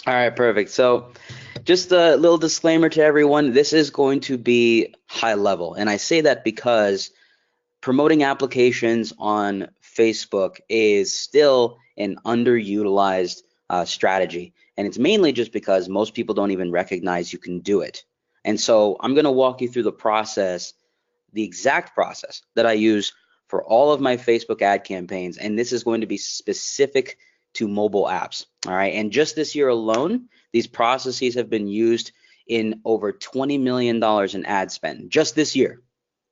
All right, perfect. So, just a little disclaimer to everyone. This is going to be high level. And I say that because promoting applications on Facebook is still an underutilized strategy. And it's mainly just because most people don't even recognize you can do it. And so I'm going to walk you through the process, the exact process that I use for all of my Facebook ad campaigns. And this is going to be specific to mobile apps. All right. And just this year alone, these processes have been used in over $20 million in ad spend just this year.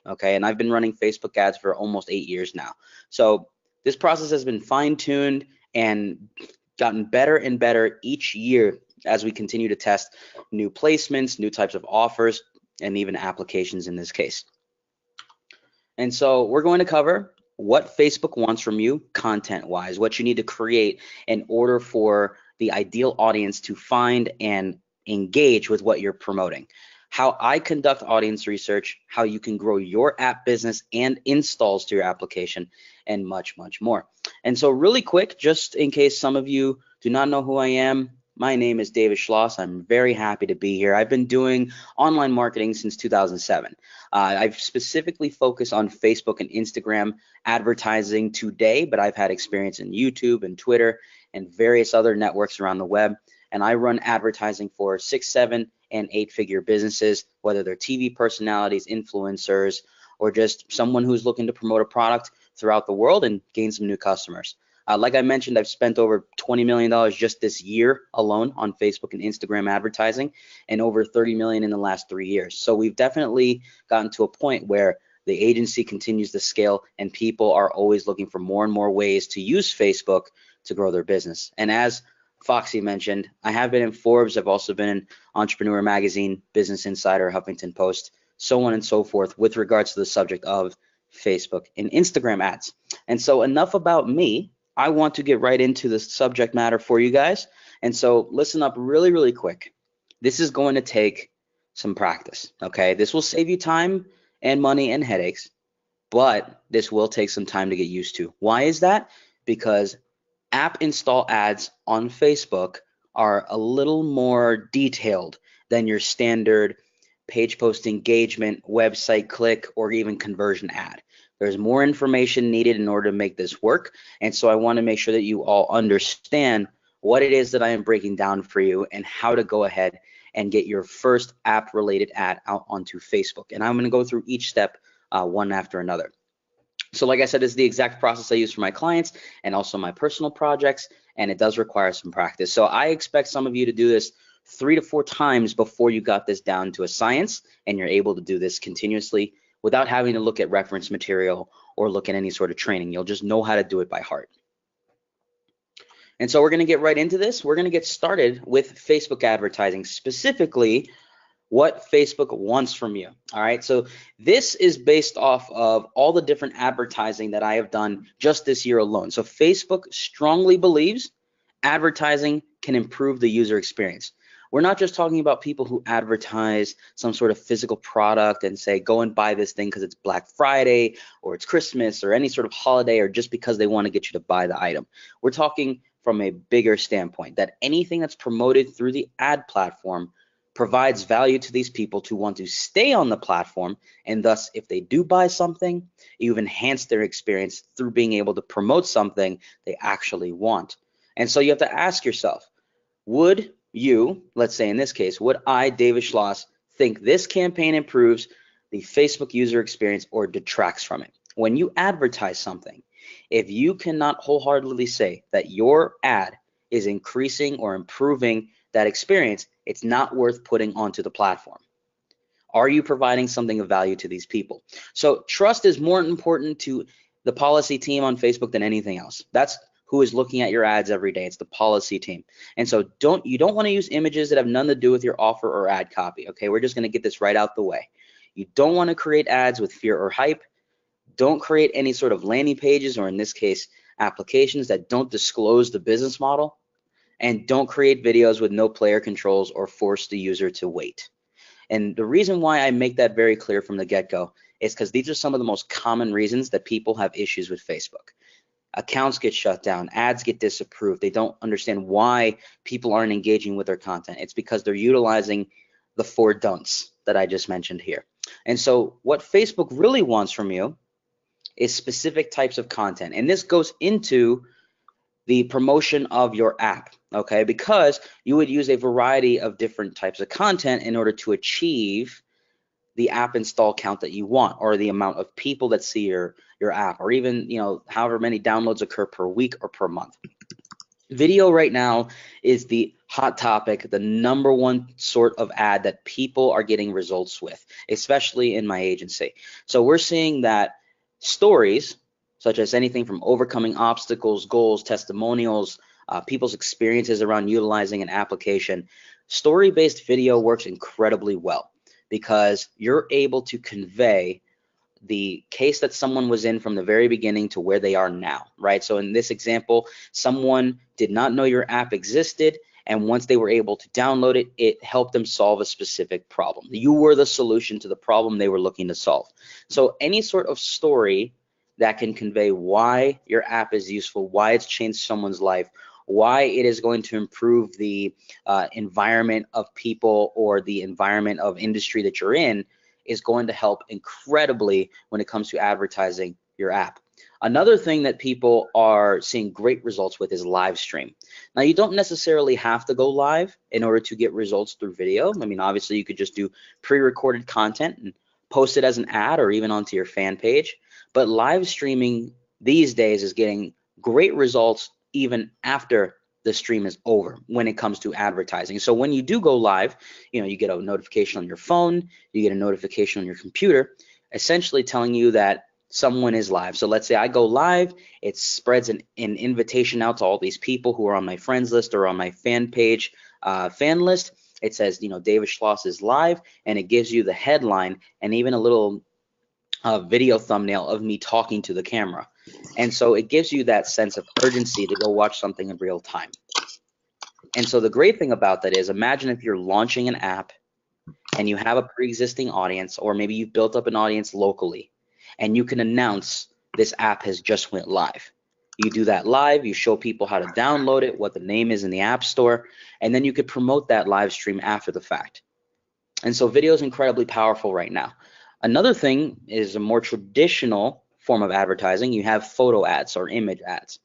Okay. And I've been running Facebook ads for almost 8 years now. So this process has been fine tuned and gotten better and better each year as we continue to test new placements, new types of offers, and even applications in this case. And so we're going to cover what Facebook wants from you content-wise, what you need to create in order for the ideal audience to find and engage with what you're promoting, how I conduct audience research, how you can grow your app business and installs to your application, and much, much more. And so really quick, just in case some of you do not know who I am, my name is David Schloss. I'm very happy to be here. I've been doing online marketing since 2007. I've specifically focused on Facebook and Instagram advertising today, but I've had experience in YouTube and Twitter and various other networks around the web. And I run advertising for 6, 7, and 8-figure businesses, whether they're TV personalities, influencers, or just someone who's looking to promote a product throughout the world and gain some new customers. Like I mentioned, I've spent over $20 million just this year alone on Facebook and Instagram advertising, and over $30 million in the last 3 years. So we've definitely gotten to a point where the agency continues to scale and people are always looking for more and more ways to use Facebook to grow their business. And as Foxy mentioned, I have been in Forbes. I've also been in Entrepreneur Magazine, Business Insider, Huffington Post, so on and so forth with regards to the subject of Facebook and Instagram ads. And so enough about me. I want to get right into the subject matter for you guys. And so listen up really, really quick. This is going to take some practice, okay? This will save you time and money and headaches, but this will take some time to get used to. Why is that? Because app install ads on Facebook are a little more detailed than your standard page post engagement, website click, or even conversion ad. There's more information needed in order to make this work. And so I want to make sure that you all understand what it is that I am breaking down for you and how to go ahead and get your first app related ad out onto Facebook. And I'm going to go through each step one after another. So like I said, this is the exact process I use for my clients and also my personal projects, and it does require some practice. So I expect some of you to do this 3 to 4 times before you got this down to a science and you're able to do this continuously without having to look at reference material or look at any sort of training. You'll just know how to do it by heart. And so we're going to get right into this. We're going to get started with Facebook advertising, specifically what Facebook wants from you. All right, so this is based off of all the different advertising that I have done just this year alone. So Facebook strongly believes advertising can improve the user experience. We're not just talking about people who advertise some sort of physical product and say, go and buy this thing because it's Black Friday or it's Christmas or any sort of holiday or just because they want to get you to buy the item. We're talking from a bigger standpoint that anything that's promoted through the ad platform provides value to these people to want to stay on the platform, and thus if they do buy something, you've enhanced their experience through being able to promote something they actually want. And so you have to ask yourself, would you, let's say in this case, would I, David Schloss, think this campaign improves the Facebook user experience or detracts from it? When you advertise something, if you cannot wholeheartedly say that your ad is increasing or improving that experience, it's not worth putting onto the platform. Are you providing something of value to these people? So trust is more important to the policy team on Facebook than anything else. That's who is looking at your ads every day. It's the policy team. And so you don't want to use images that have nothing to do with your offer or ad copy. Okay, we're just going to get this right out the way. You don't want to create ads with fear or hype. Don't create any sort of landing pages, or in this case, applications that don't disclose the business model. And don't create videos with no player controls or force the user to wait. And the reason why I make that very clear from the get-go is because these are some of the most common reasons that people have issues with Facebook. accounts get shut down, ads get disapproved. They don't understand why people aren't engaging with their content. It's because they're utilizing the 4 don'ts that I just mentioned here. And so what Facebook really wants from you is specific types of content. And this goes into the promotion of your app, okay? Because you would use a variety of different types of content in order to achieve the app install count that you want, or the amount of people that see your app, or even, you know, however many downloads occur per week or per month. Video right now is the hot topic, the #1 sort of ad that people are getting results with, especially in my agency. So we're seeing that stories, such as anything from overcoming obstacles, goals, testimonials, people's experiences around utilizing an application, story-based video works incredibly well because you're able to convey the case that someone was in from the very beginning to where they are now, right? So in this example, someone did not know your app existed, and once they were able to download it, it helped them solve a specific problem. You were the solution to the problem they were looking to solve. So any sort of story that can convey why your app is useful, why it's changed someone's life, why it is going to improve the environment of people or the environment of industry that you're in, is going to help incredibly when it comes to advertising your app. Another thing that people are seeing great results with is live stream. Now, you don't necessarily have to go live in order to get results through video. I mean, obviously you could just do pre-recorded content and post it as an ad or even onto your fan page. But live streaming these days is getting great results even after the stream is over when it comes to advertising. So when you do go live, you know, you get a notification on your phone, you get a notification on your computer, essentially telling you that someone is live. So let's say I go live, it spreads an invitation out to all these people who are on my friends list or on my fan page, fan list. It says, you know, David Schloss is live, and it gives you the headline and even a little video thumbnail of me talking to the camera. And so it gives you that sense of urgency to go watch something in real time. And so the great thing about that is, imagine if you're launching an app and you have a pre-existing audience, or maybe you've built up an audience locally, and you can announce this app has just went live. You do that live, you show people how to download it, what the name is in the App Store, and then you could promote that live stream after the fact. And so video is incredibly powerful right now. Another thing is a more traditional form of advertising. You have photo ads or image ads.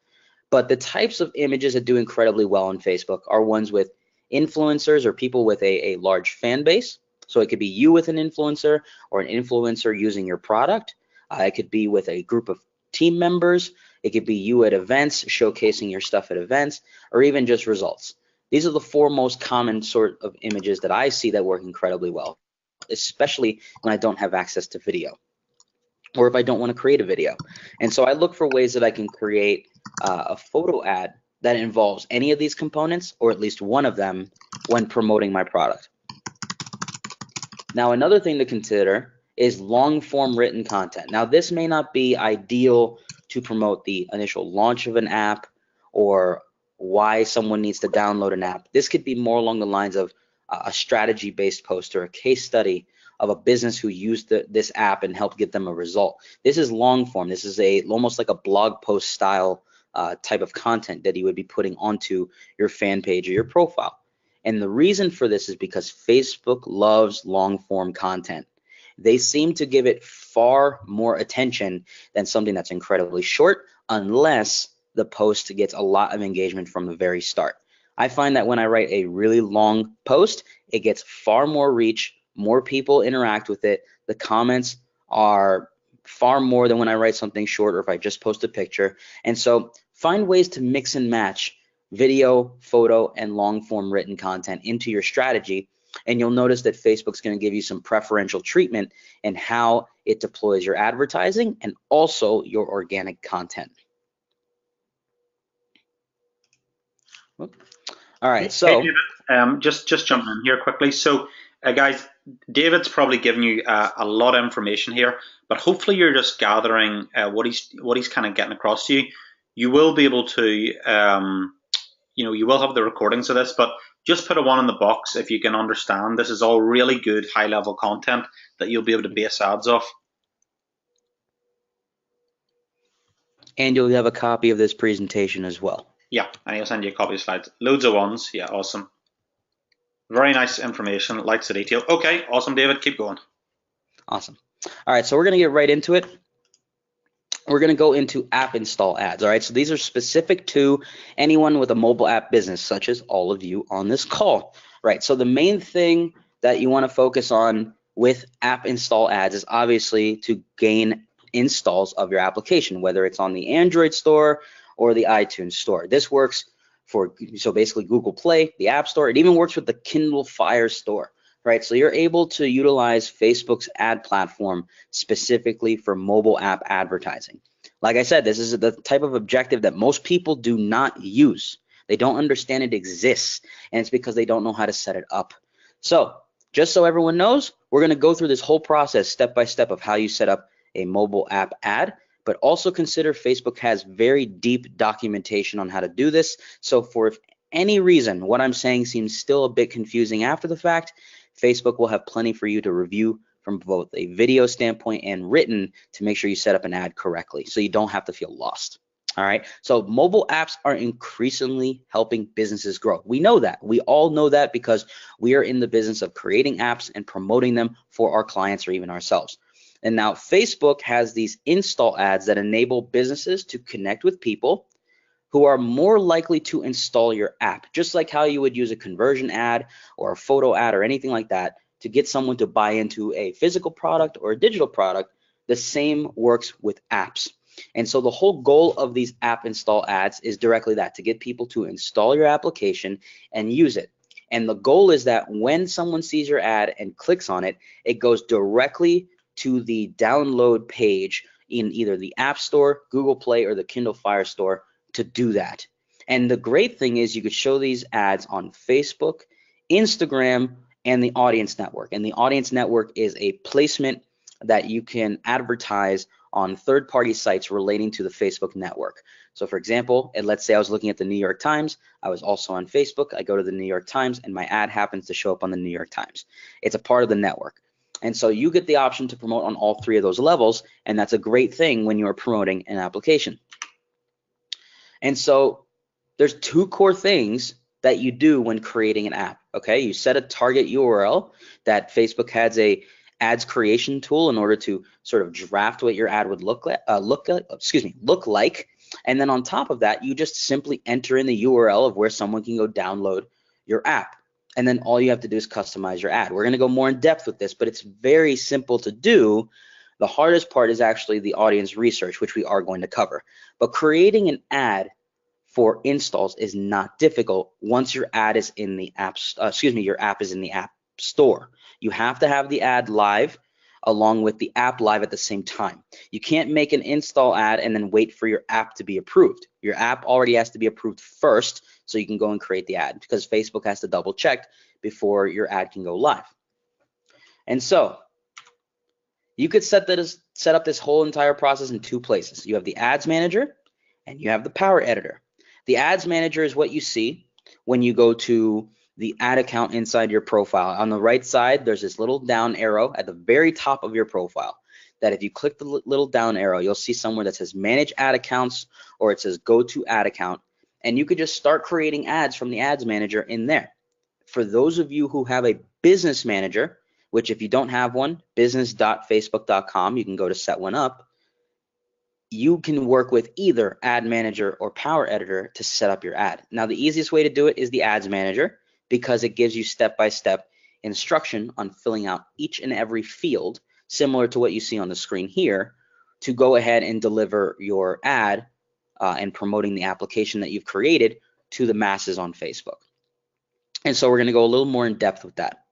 But the types of images that do incredibly well on Facebook are ones with influencers or people with a large fan base. So it could be you with an influencer, or an influencer using your product. It could be with a group of team members. It could be you at events, showcasing your stuff at events, or even just results. These are the 4 most common sort of images that I see that work incredibly well, especially when I don't have access to video, or if I don't want to create a video. And so I look for ways that I can create a photo ad that involves any of these components, or at least one of them, when promoting my product. Now, another thing to consider is long form written content. Now, this may not be ideal to promote the initial launch of an app or why someone needs to download an app. This could be more along the lines of a strategy based post or a case study of a business who used this app and helped get them a result. This is long form. This is almost like a blog post style type of content that you would be putting onto your fan page or your profile. And the reason for this is because Facebook loves long form content. They seem to give it far more attention than something that's incredibly short, unless the post gets a lot of engagement from the very start. I find that when I write a really long post, it gets far more reach, more people interact with it. The comments are far more than when I write something short or if I just post a picture. And so find ways to mix and match video, photo, and long form written content into your strategy. And you'll notice that Facebook's going to give you some preferential treatment in how it deploys your advertising and also your organic content. All right, so hey, David, just jumping in here quickly. So, guys, David's probably given you a lot of information here, but hopefully you're just gathering what he's kind of getting across to you. You will be able to, you will have the recordings of this, but just put a 1 in the box if you can understand. This is all really good high-level content that you'll be able to base ads off. And you'll have a copy of this presentation as well. Yeah, and he'll send you a copy of slides. Loads of ones. Yeah, awesome. Very nice information. Likes the detail. Okay, awesome, David. Keep going. Awesome. All right, so we're going to get right into it. We're going to go into app install ads. All right, so these are specific to anyone with a mobile app business, such as all of you on this call. Right, so the main thing that you want to focus on with app install ads is obviously to gain installs of your application, whether it's on the Android store or the iTunes store. This works for, so basically Google Play, the App Store. It even works with the Kindle Fire Store. Right, so you're able to utilize Facebook's ad platform specifically for mobile app advertising. Like I said, this is the type of objective that most people do not use. They don't understand it exists, and it's because they don't know how to set it up. So just so everyone knows, we're going to go through this whole process step by step of how you set up a mobile app ad, but also consider Facebook has very deep documentation on how to do this. So for if any reason what I'm saying seems still a bit confusing after the fact, Facebook will have plenty for you to review from both a video standpoint and written to make sure you set up an ad correctly so you don't have to feel lost. All right, so mobile apps are increasingly helping businesses grow. We know that. We all know that because we are in the business of creating apps and promoting them for our clients or even ourselves. And now Facebook has these install ads that enable businesses to connect with people who are more likely to install your app, just like how you would use a conversion ad or a photo ad or anything like that to get someone to buy into a physical product or a digital product. The same works with apps. And so the whole goal of these app install ads is directly that, to get people to install your application and use it. And the goal is that when someone sees your ad and clicks on it, it goes directly to the download page in either the App Store, Google Play, or the Kindle Fire Store to do that. And the great thing is you could show these ads on Facebook, Instagram, and the Audience Network. And the Audience Network is a placement that you can advertise on third-party sites relating to the Facebook network. So for example, let's say I was looking at the New York Times. I was also on Facebook. I go to the New York Times and my ad happens to show up on the New York Times. It's a part of the network. And so you get the option to promote on all three of those levels, and that's a great thing when you're promoting an application. And so there's two core things that you do when creating an app. Okay, you set a target URL that Facebook has a ads creation tool in order to sort of draft what your ad would look like. And then on top of that, you just simply enter in the URL of where someone can go download your app. And then all you have to do is customize your ad. We're going to go more in depth with this, but it's very simple to do. The hardest part is actually the audience research, which we are going to cover. But creating an ad for installs is not difficult once your ad is in the your app is in the App Store. You have to have the ad live along with the app live at the same time. You can't make an install ad and then wait for your app to be approved. Your app already has to be approved first so you can go and create the ad, because Facebook has to double check before your ad can go live. And so you could set up this whole entire process in two places. You have the Ads Manager and you have the Power Editor. The Ads Manager is what you see when you go to the ad account inside your profile. On the right side, there's this little down arrow at the very top of your profile that if you click the little down arrow, you'll see somewhere that says Manage Ad Accounts, or it says Go to Ad Account, and you could just start creating ads from the Ads Manager in there. For those of you who have a business manager, which if you don't have one, business.facebook.com, you can go to set one up. You can work with either Ad Manager or Power Editor to set up your ad. Now, the easiest way to do it is the Ads Manager, because it gives you step-by-step instruction on filling out each and every field, similar to what you see on the screen here, to go ahead and deliver your ad and promoting the application that you've created to the masses on Facebook. And so we're going to go a little more in depth with that.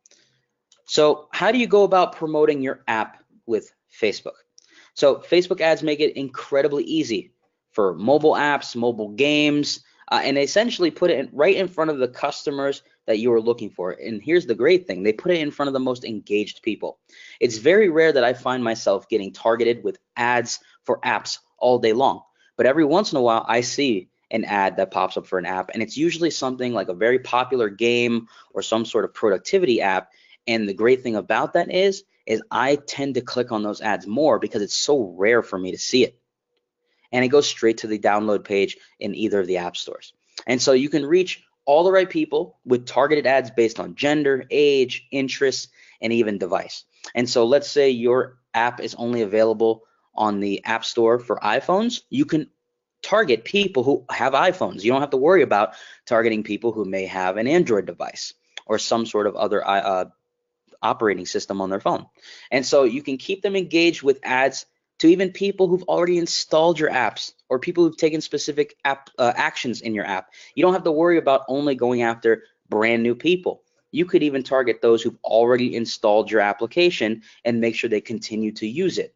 So how do you go about promoting your app with Facebook? So Facebook ads make it incredibly easy for mobile apps, mobile games, and essentially put it right in front of the customers that you are looking for. And here's the great thing, they put it in front of the most engaged people. It's very rare that I find myself getting targeted with ads for apps all day long, but every once in a while I see an ad that pops up for an app, and it's usually something like a very popular game or some sort of productivity app. And the great thing about that is I tend to click on those ads more because it's so rare for me to see it. and it goes straight to the download page in either of the app stores. And so you can reach all the right people with targeted ads based on gender, age, interests, and even device. And so let's say your app is only available on the App Store for iPhones. You can target people who have iPhones. You don't have to worry about targeting people who may have an Android device or some sort of other operating system on their phone. And so you can keep them engaged with ads to even people who've already installed your apps or people who've taken specific actions in your app. You don't have to worry about only going after brand new people. You could even target those who've already installed your application and make sure they continue to use it.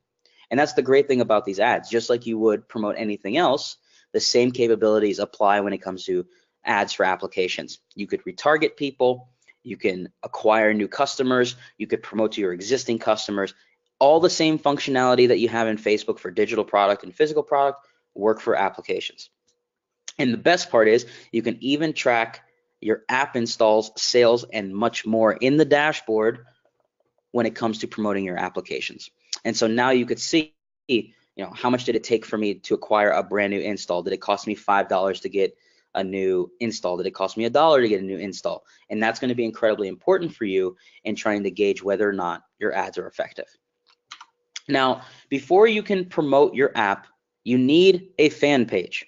And that's the great thing about these ads. Just like you would promote anything else, the same capabilities apply when it comes to ads for applications. You could retarget people, you can acquire new customers, you could promote to your existing customers. All the same functionality that you have in Facebook for digital product and physical product work for applications. And the best part is you can even track your app installs, sales, and much more in the dashboard when it comes to promoting your applications. And so now you could see, how much did it take for me to acquire a brand new install? Did it cost me $5 to get a new install? Did it cost me $1 to get a new install? And that's going to be incredibly important for you in trying to gauge whether or not your ads are effective. Now, before you can promote your app, you need a fan page.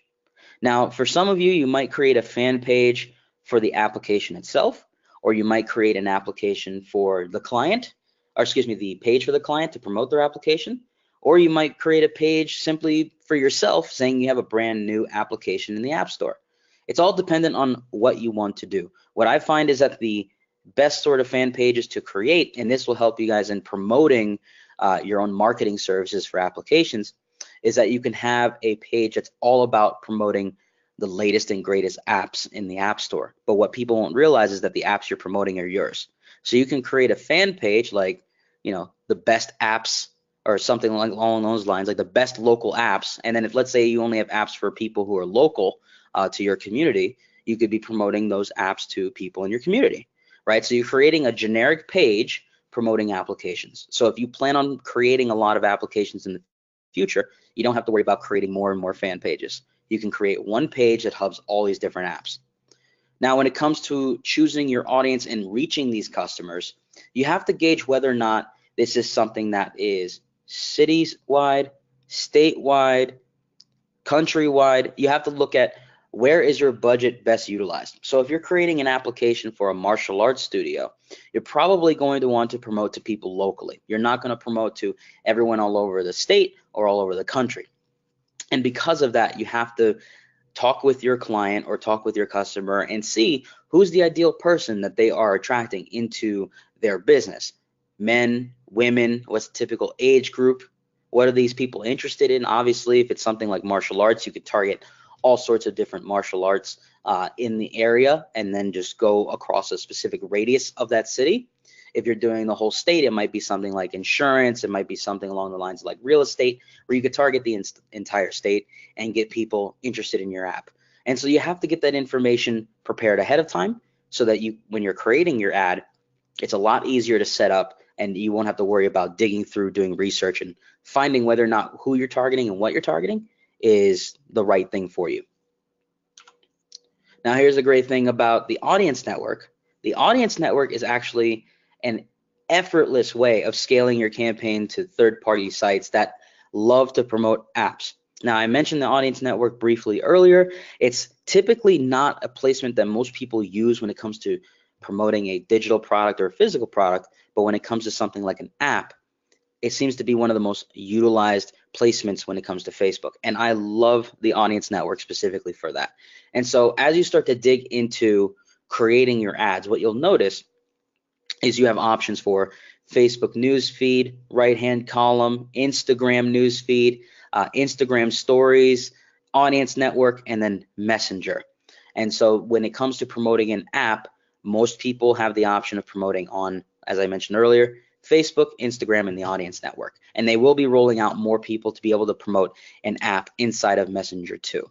Now, for some of you, you might create a fan page for the application itself, or you might create an application for the client, or excuse me, the page for the client to promote their application, or you might create a page simply for yourself saying you have a brand new application in the App Store. It's all dependent on what you want to do. What I find is that the best sort of fan pages to create, and this will help you guys in promoting your own marketing services for applications, is that you can have a page that's all about promoting the latest and greatest apps in the App Store. But what people won't realize is that the apps you're promoting are yours. So you can create a fan page like, the best apps or something along those lines, like the best local apps. And then if, let's say, you only have apps for people who are local to your community, you could be promoting those apps to people in your community, right? So you're creating a generic page promoting applications. So if you plan on creating a lot of applications in the future, you don't have to worry about creating more and more fan pages. You can create one page that hubs all these different apps. Now, when it comes to choosing your audience and reaching these customers, you have to gauge whether or not this is something that is cities-wide, statewide, countrywide. You have to look at where is your budget best utilized. So if you're creating an application for a martial arts studio, you're probably going to want to promote to people locally. You're not going to promote to everyone all over the state or all over the country. And because of that, you have to talk with your client or talk with your customer and see who's the ideal person that they are attracting into their business. Men, women, what's the typical age group? What are these people interested in? Obviously, if it's something like martial arts, you could target all sorts of different martial arts in the area and then just go across a specific radius of that city. If you're doing the whole state, it might be something like insurance. It might be something along the lines of like real estate, where you could target the entire state and get people interested in your app. And so you have to get that information prepared ahead of time so that when you're creating your ad, it's a lot easier to set up and you won't have to worry about digging through, doing research, and finding whether or not who you're targeting and what you're targeting is the right thing for you. Now, here's a great thing about the audience network. The audience network is actually an effortless way of scaling your campaign to third-party sites that love to promote apps. Now, I mentioned the audience network briefly earlier. It's typically not a placement that most people use when it comes to promoting a digital product or a physical product, but when it comes to something like an app, it seems to be one of the most utilized placements when it comes to Facebook. And I love the audience network specifically for that. And so as you start to dig into creating your ads, what you'll notice is you have options for Facebook newsfeed, right-hand column, Instagram newsfeed, Instagram stories, audience network, and then Messenger. And so when it comes to promoting an app, most people have the option of promoting on, as I mentioned earlier, Facebook, Instagram, and the audience network. And they will be rolling out more people to be able to promote an app inside of Messenger too.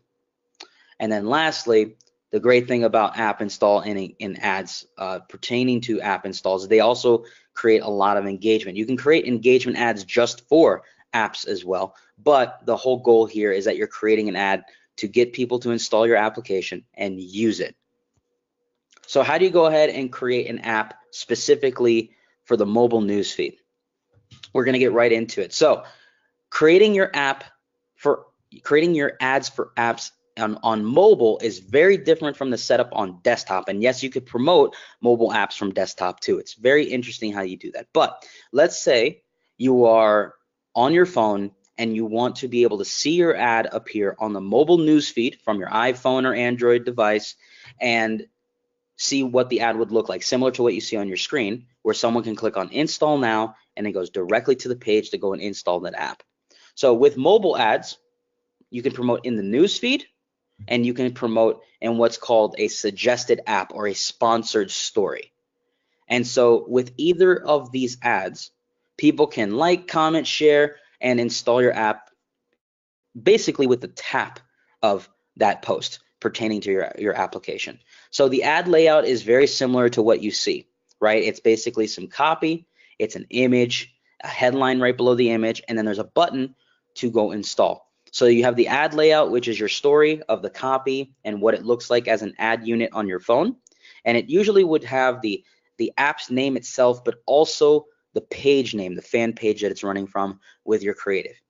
And then lastly, the great thing about app install in ads pertaining to app installs, they also create a lot of engagement. You can create engagement ads just for apps as well. But the whole goal here is that you're creating an ad to get people to install your application and use it. So how do you go ahead and create an app specifically for the mobile newsfeed? We're going to get right into it. So creating your ads for apps on mobile is very different from the setup on desktop. And yes, you could promote mobile apps from desktop too. It's very interesting how you do that. But let's say you are on your phone and you want to be able to see your ad appear on the mobile newsfeed from your iPhone or Android device and see what the ad would look like, similar to what you see on your screen, where someone can click on install now and it goes directly to the page to go and install that app. So with mobile ads, you can promote in the newsfeed and you can promote in what's called a suggested app or a sponsored story. And so with either of these ads, people can like, comment, share, and install your app basically with the tap of that post pertaining to your application. So the ad layout is very similar to what you see, right? It's basically some copy, it's an image, a headline right below the image, and then there's a button to go install. So you have the ad layout, which is your story of the copy and what it looks like as an ad unit on your phone. And it usually would have the app's name itself, but also the page name, the fan page that it's running from with your creative.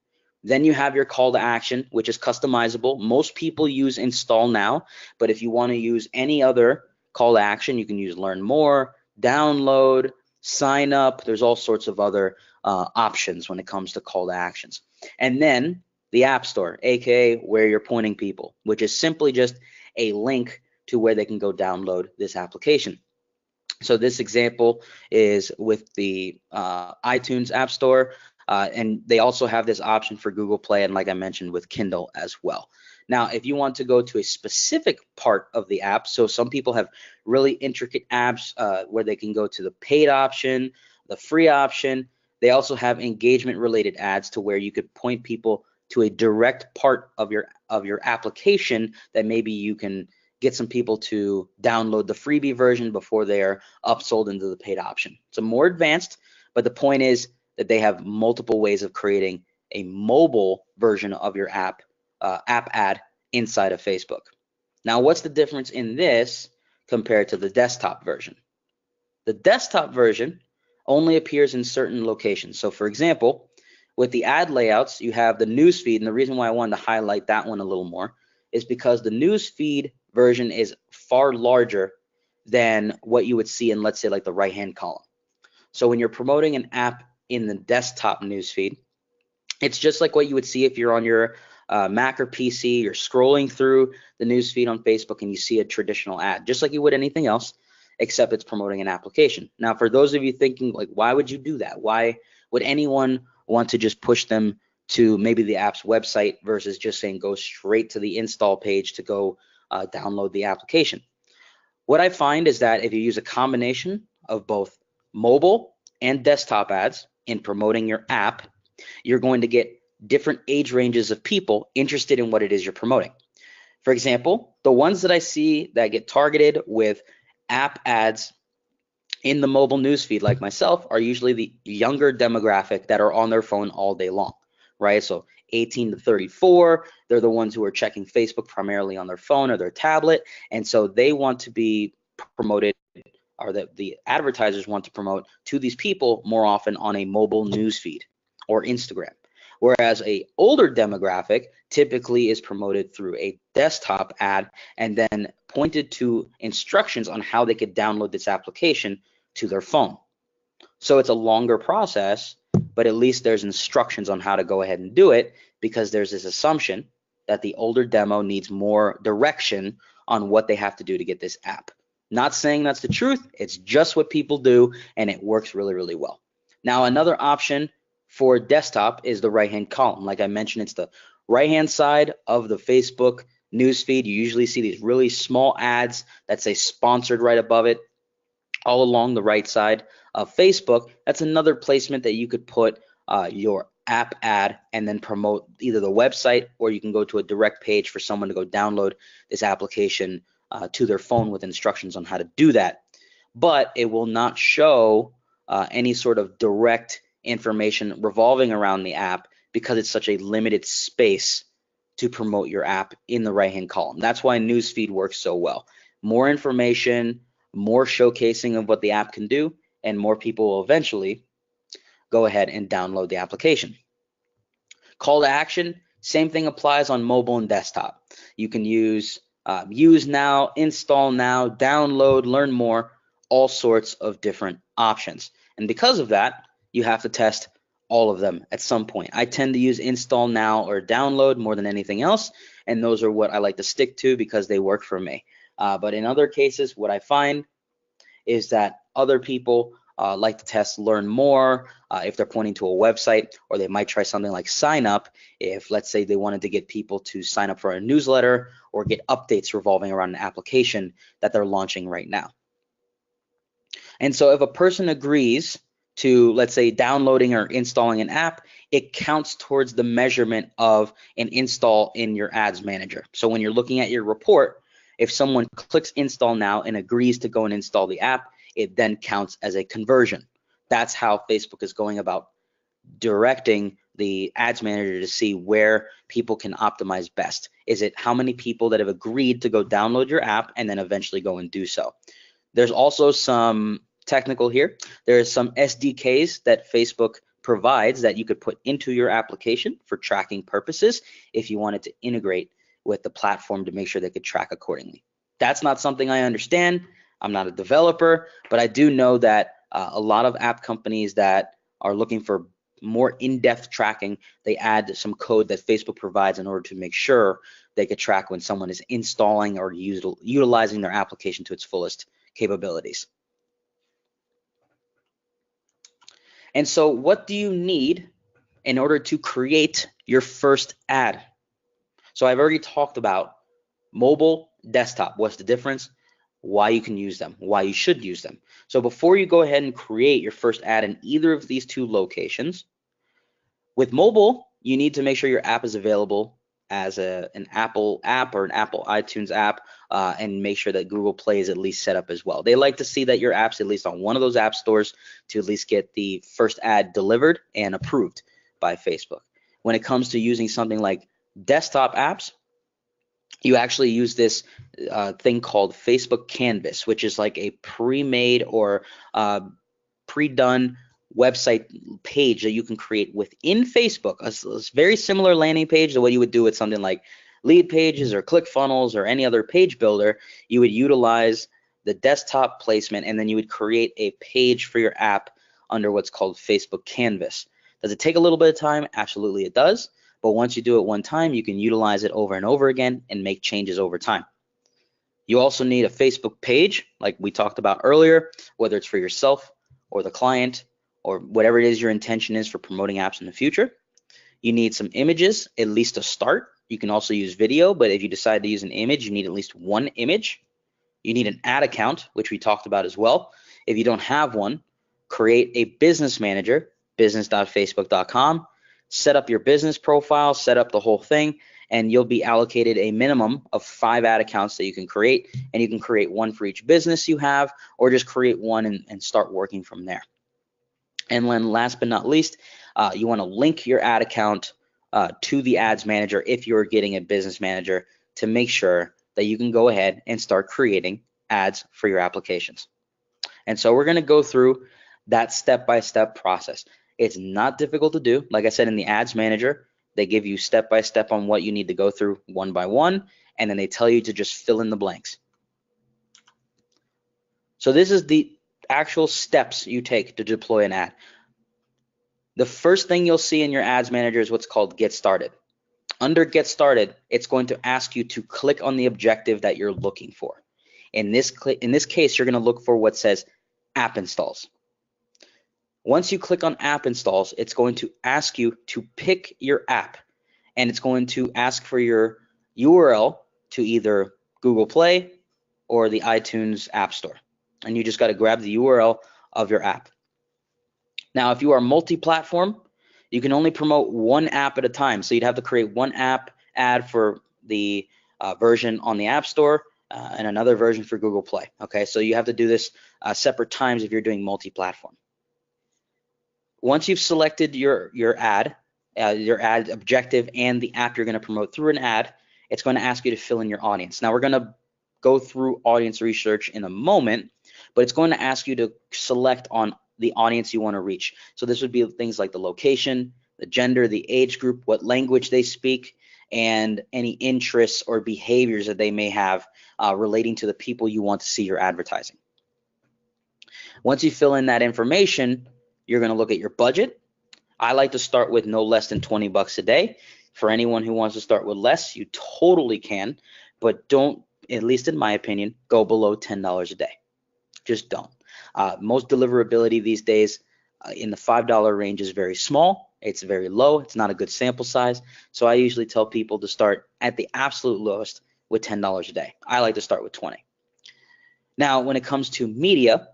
Then you have your call to action, which is customizable. Most people use install now, but if you want to use any other call to action, you can use learn more, download, sign up. There's all sorts of other options when it comes to call to actions. And then the App Store, aka where you're pointing people, which is simply just a link to where they can go download this application. So this example is with the iTunes App Store, and they also have this option for Google Play, and like I mentioned, with Kindle as well. Now, if you want to go to a specific part of the app, so some people have really intricate apps where they can go to the paid option, the free option. They also have engagement-related ads to where you could point people to a direct part of your application that maybe you can get some people to download the freebie version before they are upsold into the paid option. So more advanced, but the point is that they have multiple ways of creating a mobile version of your app ad inside of Facebook. Now, what's the difference in this compared to the desktop version? The desktop version only appears in certain locations. So for example, with the ad layouts, you have the newsfeed, and the reason why I wanted to highlight that one a little more is because the newsfeed version is far larger than what you would see in, let's say, like the right-hand column. So when you're promoting an app in the desktop newsfeed, it's just like what you would see if you're on your Mac or PC, you're scrolling through the newsfeed on Facebook and you see a traditional ad, just like you would anything else, except it's promoting an application. Now, for those of you thinking, like, why would you do that? Why would anyone want to just push them to maybe the app's website versus just saying go straight to the install page to go download the application? What I find is that if you use a combination of both mobile and desktop ads in promoting your app, you're going to get different age ranges of people interested in what it is you're promoting. For example, the ones that I see that get targeted with app ads in the mobile newsfeed, like myself, are usually the younger demographic that are on their phone all day long, right? So 18 to 34, they're the ones who are checking Facebook primarily on their phone or their tablet, and so they want to be promoted, or the advertisers want to promote to these people more often on a mobile newsfeed or Instagram. Whereas a older demographic typically is promoted through a desktop ad and then pointed to instructions on how they could download this application to their phone. So it's a longer process, but at least there's instructions on how to go ahead and do it, because there's this assumption that the older demo needs more direction on what they have to do to get this app. Not saying that's the truth, it's just what people do, and it works really, really well. Now, another option for desktop is the right-hand column. Like I mentioned, it's the right-hand side of the Facebook newsfeed. You usually see these really small ads that say sponsored right above it, all along the right side of Facebook. That's another placement that you could put your app ad and then promote either the website, or you can go to a direct page for someone to go download this application to their phone with instructions on how to do that. But it will not show any sort of direct information revolving around the app, because it's such a limited space to promote your app in the right-hand column. That's why newsfeed works so well. More information, more showcasing of what the app can do, and more people will eventually go ahead and download the application. Call to action, same thing applies on mobile and desktop. You can use now, install now, download, learn more, all sorts of different options. And because of that, you have to test all of them at some point. I tend to use install now or download more than anything else, and those are what I like to stick to because they work for me. But in other cases, what I find is that other people like to test learn more if they're pointing to a website, or they might try something like sign up if, let's say, they wanted to get people to sign up for a newsletter or get updates revolving around an application that they're launching right now. And so if a person agrees to, let's say, downloading or installing an app, it counts towards the measurement of an install in your ads manager. So when you're looking at your report, if someone clicks install now and agrees to go and install the app, it then counts as a conversion. That's how Facebook is going about directing the ads manager to see where people can optimize best. Is it how many people that have agreed to go download your app and then eventually go and do so? There's also some technical here. There's some SDKs that Facebook provides that you could put into your application for tracking purposes if you wanted to integrate with the platform to make sure they could track accordingly. That's not something I understand. I'm not a developer, but I do know that a lot of app companies that are looking for more in-depth tracking, they add some code that Facebook provides in order to make sure they could track when someone is installing or utilizing their application to its fullest capabilities. And so what do you need in order to create your first ad? So I've already talked about mobile, desktop. What's the difference? Why you can use them, why you should use them. So before you go ahead and create your first ad in either of these two locations, with mobile, you need to make sure your app is available as an Apple app or an Apple iTunes app, and make sure that Google Play is at least set up as well. They like to see that your app's at least on one of those app stores to at least get the first ad delivered and approved by Facebook. When it comes to using something like desktop apps, you actually use this thing called Facebook Canvas, which is like a pre-made or pre-done website page that you can create within Facebook. A very similar landing page to what you would do with something like Lead Pages or ClickFunnels or any other page builder. You would utilize the desktop placement, and then you would create a page for your app under what's called Facebook Canvas. Does it take a little bit of time? Absolutely it does. But once you do it one time, you can utilize it over and over again and make changes over time. You also need a Facebook page, like we talked about earlier, whether it's for yourself or the client or whatever it is your intention is for promoting apps in the future. You need some images, at least to start. You can also use video, but if you decide to use an image, you need at least one image. You need an ad account, which we talked about as well. If you don't have one, create a business manager, business.facebook.com. Set up your business profile, set up the whole thing, and you'll be allocated a minimum of 5 ad accounts that you can create, and you can create one for each business you have, or just create one and start working from there. And then last but not least, you want to link your ad account to the ads manager if you're getting a business manager to make sure that you can go ahead and start creating ads for your applications. And so we're going to go through that step-by-step process. It's not difficult to do. Like I said, in the ads manager, they give you step-by-step on what you need to go through one by one, and then they tell you to just fill in the blanks. So this is the actual steps you take to deploy an ad. The first thing you'll see in your ads manager is what's called Get Started. Under Get Started, it's going to ask you to click on the objective that you're looking for. In this case, you're going to look for what says App Installs. Once you click on App Installs, it's going to ask you to pick your app, and it's going to ask for your URL to either Google Play or the iTunes App Store. And you just got to grab the URL of your app. Now, if you are multi-platform, you can only promote one app at a time. So you'd have to create one app ad for the version on the App Store and another version for Google Play. Okay, so you have to do this separate times if you're doing multi-platform. Once you've selected your ad, your ad objective, and the app you're going to promote through an ad, it's going to ask you to fill in your audience. Now we're going to go through audience research in a moment, but it's going to ask you to select on the audience you want to reach. So this would be things like the location, the gender, the age group, what language they speak, and any interests or behaviors that they may have relating to the people you want to see your advertising. Once you fill in that information, you're going to look at your budget. I like to start with no less than 20 bucks a day. For anyone who wants to start with less, you totally can, but don't, at least in my opinion, go below $10 a day. Just don't. Most deliverability these days in the $5 range is very small. It's very low. It's not a good sample size. So I usually tell people to start at the absolute lowest with $10 a day. I like to start with 20. Now, when it comes to media,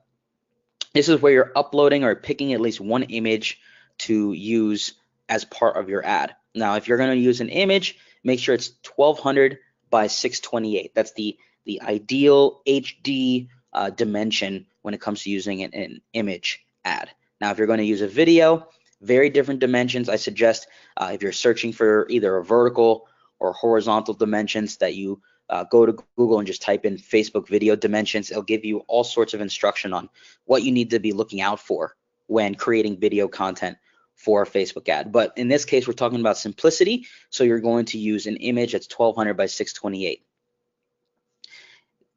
this is where you're uploading or picking at least one image to use as part of your ad. Now, if you're going to use an image, make sure it's 1200 by 628. That's the ideal HD dimension when it comes to using an image ad. Now, if you're going to use a video, very different dimensions. I suggest if you're searching for either a vertical or horizontal dimensions, that you go to Google and just type in Facebook video dimensions. It'll give you all sorts of instruction on what you need to be looking out for when creating video content for a Facebook ad. But in this case, we're talking about simplicity. So you're going to use an image that's 1200 by 628.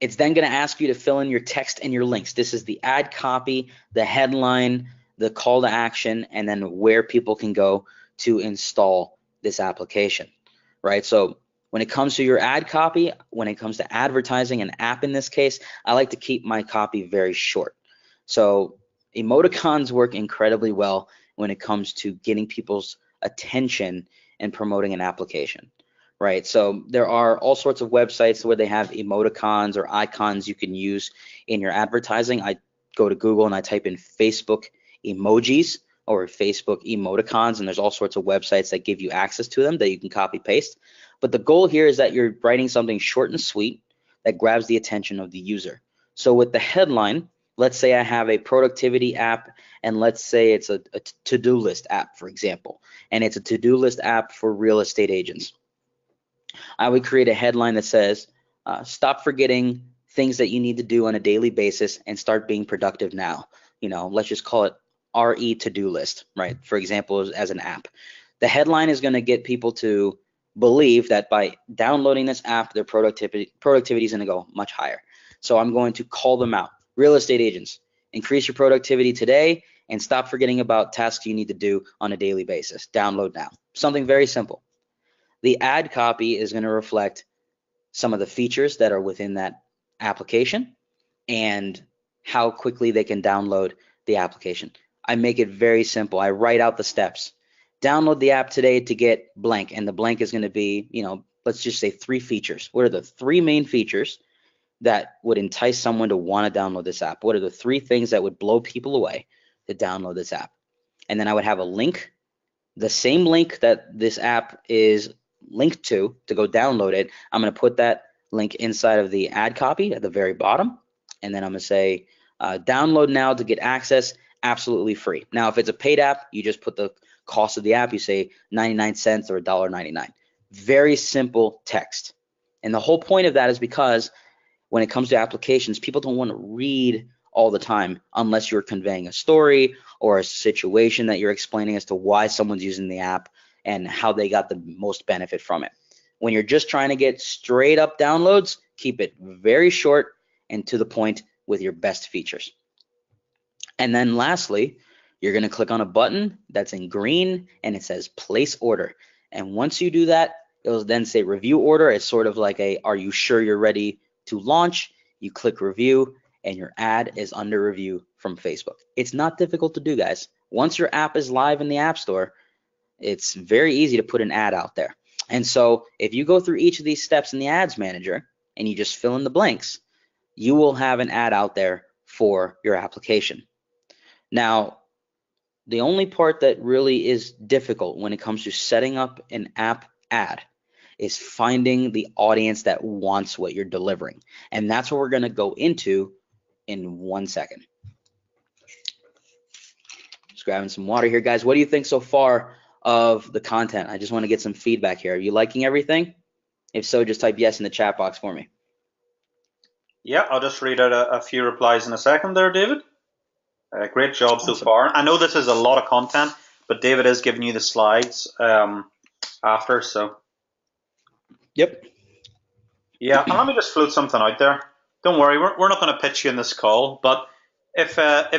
It's then going to ask you to fill in your text and your links. This is the ad copy, the headline, the call to action, and then where people can go to install this application, right? So when it comes to your ad copy, when it comes to advertising an app in this case, I like to keep my copy very short. So emoticons work incredibly well when it comes to getting people's attention and promoting an application, right? So there are all sorts of websites where they have emoticons or icons you can use in your advertising. I go to Google and I type in Facebook emojis or Facebook emoticons, and there's all sorts of websites that give you access to them that you can copy paste. But the goal here is that you're writing something short and sweet that grabs the attention of the user. So with the headline, let's say I have a productivity app, and let's say it's a to-do list app, for example, and it's a to-do list app for real estate agents. I would create a headline that says, stop forgetting things that you need to do on a daily basis and start being productive now. Let's just call it RE to-do list, right? For example, as an app. The headline is going to get people to believe that by downloading this app, their productivity is going to go much higher. So I'm going to call them out. Real estate agents, increase your productivity today and stop forgetting about tasks you need to do on a daily basis. Download now. Something very simple. The ad copy is going to reflect some of the features that are within that application and how quickly they can download the application. I make it very simple. I write out the steps. Download the app today to get blank, and the blank is going to be, let's just say 3 features. What are the 3 main features that would entice someone to want to download this app? What are the 3 things that would blow people away to download this app? And then I would have a link, the same link that this app is linked to go download it. I'm going to put that link inside of the ad copy at the very bottom, and then I'm going to say download now to get access, absolutely free. Now, if it's a paid app, you just put the cost of the app. You say 99 cents or $1.99. Very simple text. And the whole point of that is because when it comes to applications, people don't want to read all the time unless you're conveying a story or a situation that you're explaining as to why someone's using the app and how they got the most benefit from it. When you're just trying to get straight up downloads, keep it very short and to the point with your best features. And then lastly, you're going to click on a button that's in green and it says place order. And once you do that, it'll then say review order. It's sort of like are you sure you're ready to launch? You click review and your ad is under review from Facebook. It's not difficult to do, guys. Once your app is live in the App Store, it's very easy to put an ad out there. And so if you go through each of these steps in the Ads Manager and you just fill in the blanks, you will have an ad out there for your application. Now, the only part that really is difficult when it comes to setting up an app ad is finding the audience that wants what you're delivering. And that's what we're going to go into in 1 second. Just grabbing some water here, guys. What do you think so far of the content? I just want to get some feedback here. Are you liking everything? If so, just type yes in the chat box for me. Yeah, I'll just read out a few replies in a second there, David. Great job so Awesome. far. I know this is a lot of content, but David is giving you the slides after, so. Yep. Yeah, and let me just float something out there. Don't worry, we're not going to pitch you in this call, but if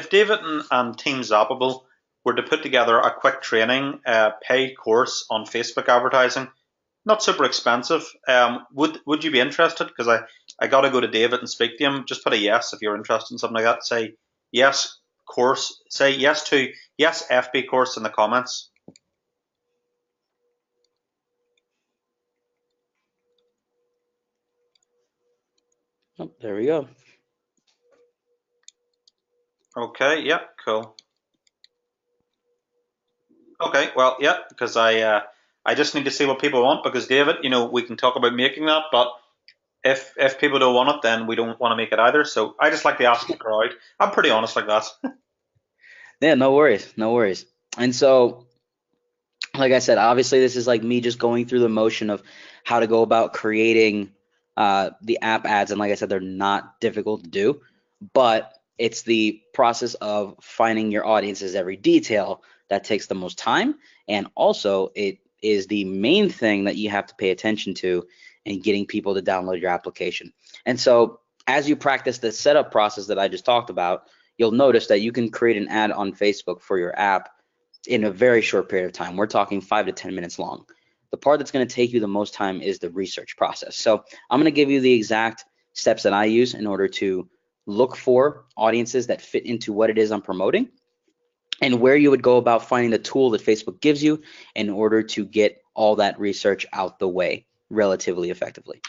David and Team Zappable were to put together a quick training paid course on Facebook advertising, not super expensive, would you be interested? Because I got to go to David and speak to him. Just put a yes if you're interested in something like that. Say yes course. Say yes to yes FB course in the comments. Oh, there we go. Okay. Yeah. Cool. Okay. Well, yeah. Because I just need to see what people want. Because David, we can talk about making that, but if people don't want it, then we don't want to make it either. So I just like to ask the crowd. I'm pretty honest like that. Yeah, no worries, no worries. And so, like I said, obviously this is like me just going through the motion of how to go about creating the app ads. And like I said, they're not difficult to do, but it's the process of finding your audience's every detail that takes the most time. And also it is the main thing that you have to pay attention to in getting people to download your application. And so as you practice the setup process that I just talked about, you'll notice that you can create an ad on Facebook for your app in a very short period of time. We're talking 5 to 10 minutes long. The part that's going to take you the most time is the research process. So I'm going to give you the exact steps that I use in order to look for audiences that fit into what it is I'm promoting, and where you would go about finding the tool that Facebook gives you in order to get all that research out the way relatively effectively.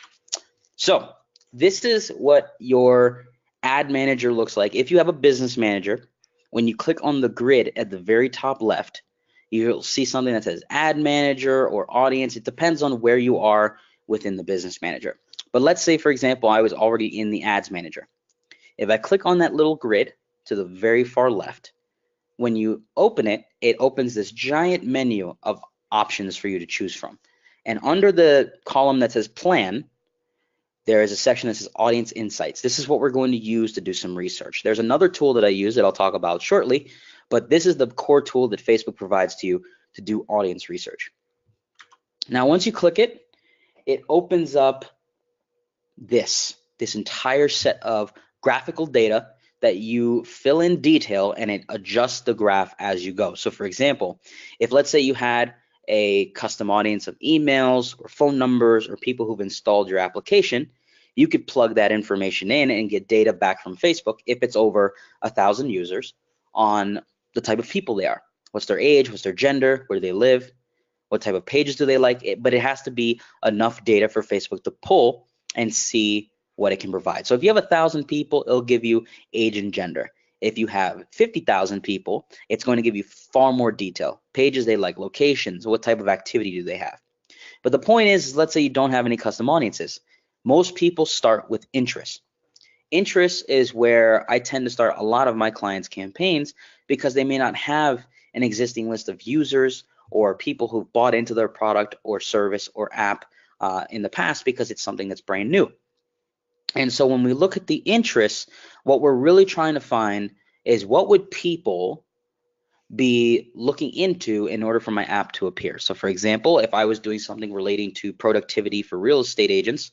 So this is what your ad manager looks like. If you have a business manager, when you click on the grid at the very top left, you'll see something that says ad manager or audience. It depends on where you are within the business manager. But let's say, for example, I was already in the ads manager. If I click on that little grid to the very far left, when you open it, it opens this giant menu of options for you to choose from. And under the column that says plan, there is a section that says audience insights. This is what we're going to use to do some research. There's another tool that I use that I'll talk about shortly, but this is the core tool that Facebook provides to you to do audience research. Now, once you click it, it opens up this entire set of graphical data that you fill in detail, and it adjusts the graph as you go. So for example, if let's say you had a custom audience of emails or phone numbers or people who've installed your application, you could plug that information in and get data back from Facebook if it's over 1,000 users on the type of people they are. What's their age, what's their gender, where do they live, what type of pages do they like, but it has to be enough data for Facebook to pull and see what it can provide. So if you have 1,000 people, it'll give you age and gender. If you have 50,000 people, it's going to give you far more detail. Pages they like, locations, what type of activity do they have. But the point is, let's say you don't have any custom audiences. Most people start with interest. Interest is where I tend to start a lot of my clients' campaigns because they may not have an existing list of users or people who've bought into their product or service or app in the past because it's something that's brand new. And so when we look at the interests, what we're really trying to find is what would people be looking into in order for my app to appear. So for example, if I was doing something relating to productivity for real estate agents,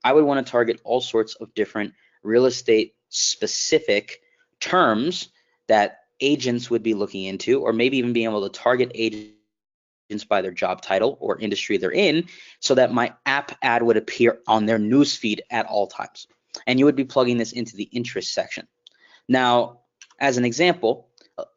I would want to target all sorts of different real estate specific terms that agents would be looking into, or maybe even being able to target agents by their job title or industry they're in, so that my app ad would appear on their newsfeed at all times. And you would be plugging this into the interest section. Now, as an example,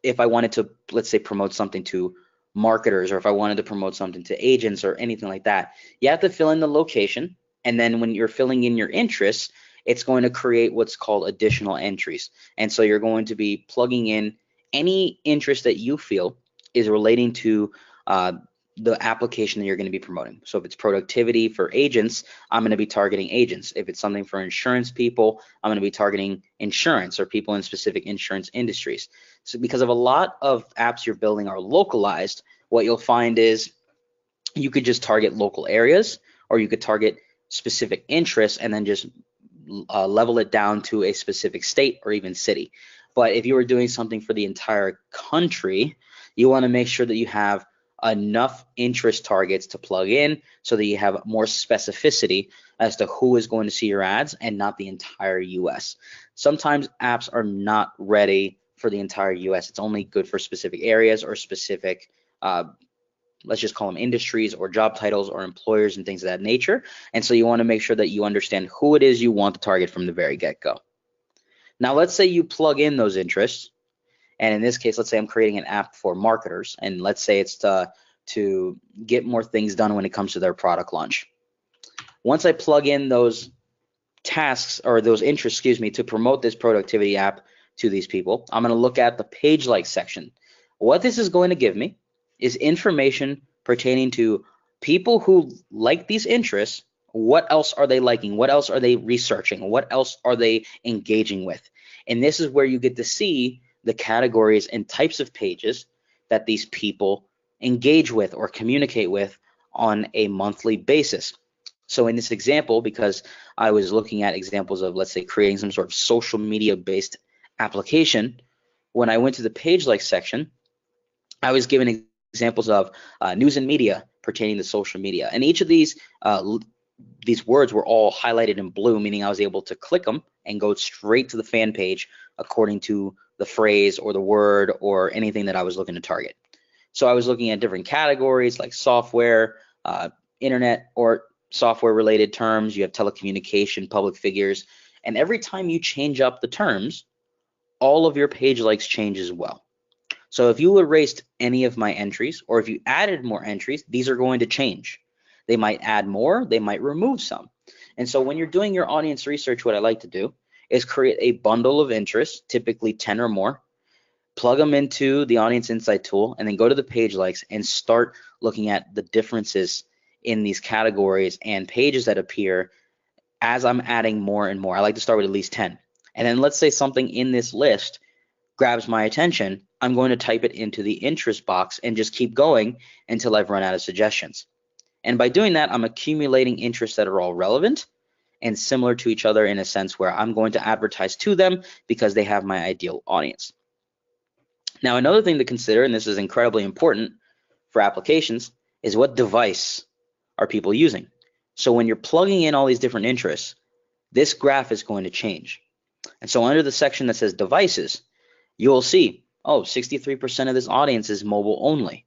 if I wanted to, let's say, promote something to marketers, or if I wanted to promote something to agents or anything like that, you have to fill in the location. And then when you're filling in your interests, it's going to create what's called additional entries. And so you're going to be plugging in any interest that you feel is relating to the application that you're going to be promoting. So if it's productivity for agents, I'm going to be targeting agents. If it's something for insurance people, I'm going to be targeting insurance or people in specific insurance industries. So because of a lot of apps you're building are localized, what you'll find is you could just target local areas, or you could target specific interests and then just level it down to a specific state or even city. But if you were doing something for the entire country, you want to make sure that you have enough interest targets to plug in so that you have more specificity as to who is going to see your ads and not the entire US. Sometimes apps are not ready for the entire US. It's only good for specific areas or specific let's just call them industries or job titles or employers and things of that nature. And so you want to make sure that you understand who it is you want to target from the very get-go. Now, let's say you plug in those interests. And in this case, let's say I'm creating an app for marketers. And let's say it's to get more things done when it comes to their product launch. Once I plug in those tasks or those interests, to promote this productivity app to these people, I'm going to look at the page like section. What this is going to give me is information pertaining to people who like these interests. What else are they liking? What else are they researching? What else are they engaging with? And this is where you get to see the categories and types of pages that these people engage with or communicate with on a monthly basis. So in this example, because I was looking at examples of, let's say, creating some sort of social media based application, when I went to the page like section, I was given examples of news and media pertaining to social media. And each of these words were all highlighted in blue, meaning I was able to click them and go straight to the fan page according to the phrase or the word or anything that I was looking to target. So I was looking at different categories like software, internet or software related terms. You have telecommunication, public figures, and every time you change up the terms, all of your page likes change as well. So if you erased any of my entries, or if you added more entries, these are going to change. They might add more, they might remove some. And so when you're doing your audience research, what I like to do is create a bundle of interests, typically 10 or more, plug them into the Audience Insight tool, and then go to the page likes and start looking at the differences in these categories and pages that appear as I'm adding more and more. I like to start with at least 10. And then let's say something in this list grabs my attention, I'm going to type it into the interest box and just keep going until I've run out of suggestions. And by doing that, I'm accumulating interests that are all relevant and similar to each other in a sense where I'm going to advertise to them because they have my ideal audience. Now, another thing to consider, and this is incredibly important for applications, is what device are people using? So when you're plugging in all these different interests, this graph is going to change. And so under the section that says devices, you'll see, 63% of this audience is mobile only.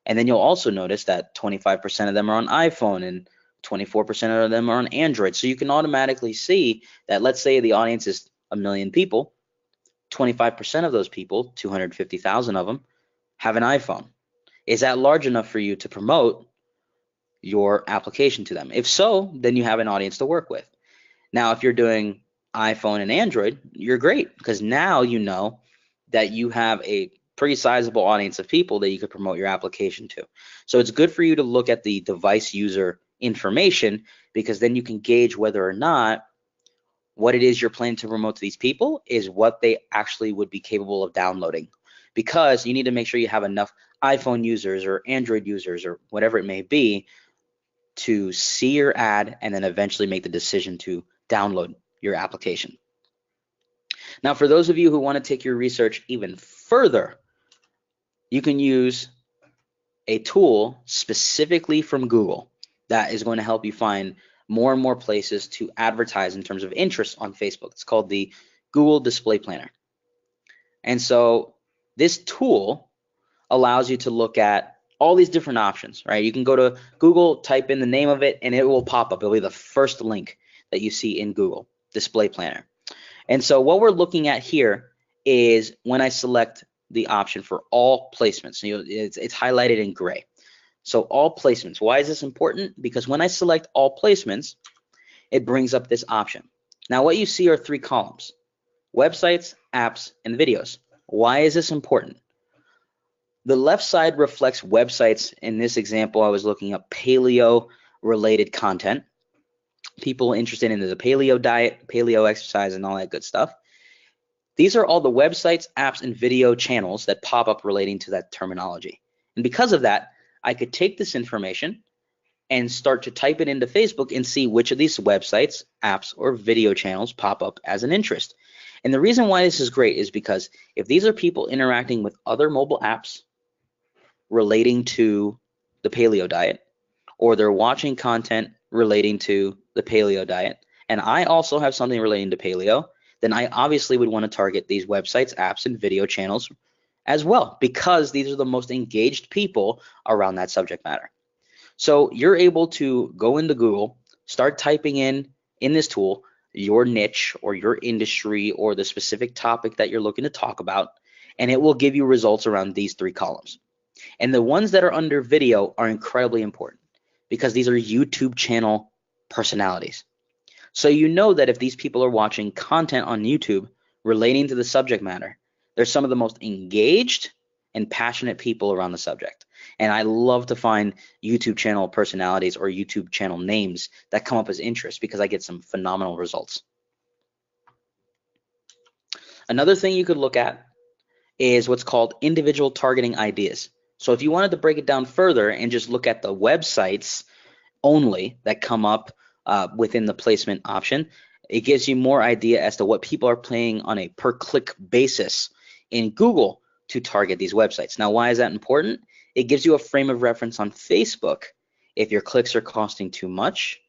And then you'll also notice that 25% of them are on iPhone and 24% of them are on Android. So you can automatically see that, let's say the audience is 1 million people, 25% of those people, 250,000 of them, have an iPhone. Is that large enough for you to promote your application to them? If so, then you have an audience to work with. Now, if you're doing iPhone and Android, you're great because now you know that you have a pretty sizable audience of people that you could promote your application to. So it's good for you to look at the device user information because then you can gauge whether or not what it is you're planning to promote to these people is what they actually would be capable of downloading, because you need to make sure you have enough iPhone users or Android users or whatever it may be to see your ad and then eventually make the decision to download your application. Now, for those of you who want to take your research even further, you can use a tool specifically from Google that is going to help you find more and more places to advertise in terms of interest on Facebook. It's called the Google Display Planner. And so this tool allows you to look at all these different options, right? You can go to Google, type in the name of it, and it will pop up. It'll be the first link that you see in Google Display Planner. And so what we're looking at here is when I select the option for all placements, it's highlighted in gray. So all placements. Why is this important? Because when I select all placements, it brings up this option. Now what you see are 3 columns: websites, apps, and videos. Why is this important? The left side reflects websites. In this example, I was looking up paleo related content. People interested in the paleo diet, paleo exercise, and all that good stuff. These are all the websites, apps, and video channels that pop up relating to that terminology. And because of that, I could take this information and start to type it into Facebook and see which of these websites, apps, or video channels pop up as an interest. And the reason why this is great is because if these are people interacting with other mobile apps relating to the paleo diet, or they're watching content relating to the paleo diet, and I also have something relating to paleo, then I obviously would want to target these websites, apps, and video channels as well, because these are the most engaged people around that subject matter. So you're able to go into Google, start typing in this tool your niche or your industry or the specific topic that you're looking to talk about, and it will give you results around these 3 columns. And the ones that are under video are incredibly important because these are YouTube channel personalities. So you know that if these people are watching content on YouTube relating to the subject matter, they're some of the most engaged and passionate people around the subject. And I love to find YouTube channel personalities or YouTube channel names that come up as interest because I get some phenomenal results. Another thing you could look at is what's called individual targeting ideas. So if you wanted to break it down further and just look at the websites only that come up within the placement option, it gives you more idea as to what people are paying on a per click basis in Google to target these websites. Now, why is that important? It gives you a frame of reference on Facebook if your clicks are costing too much,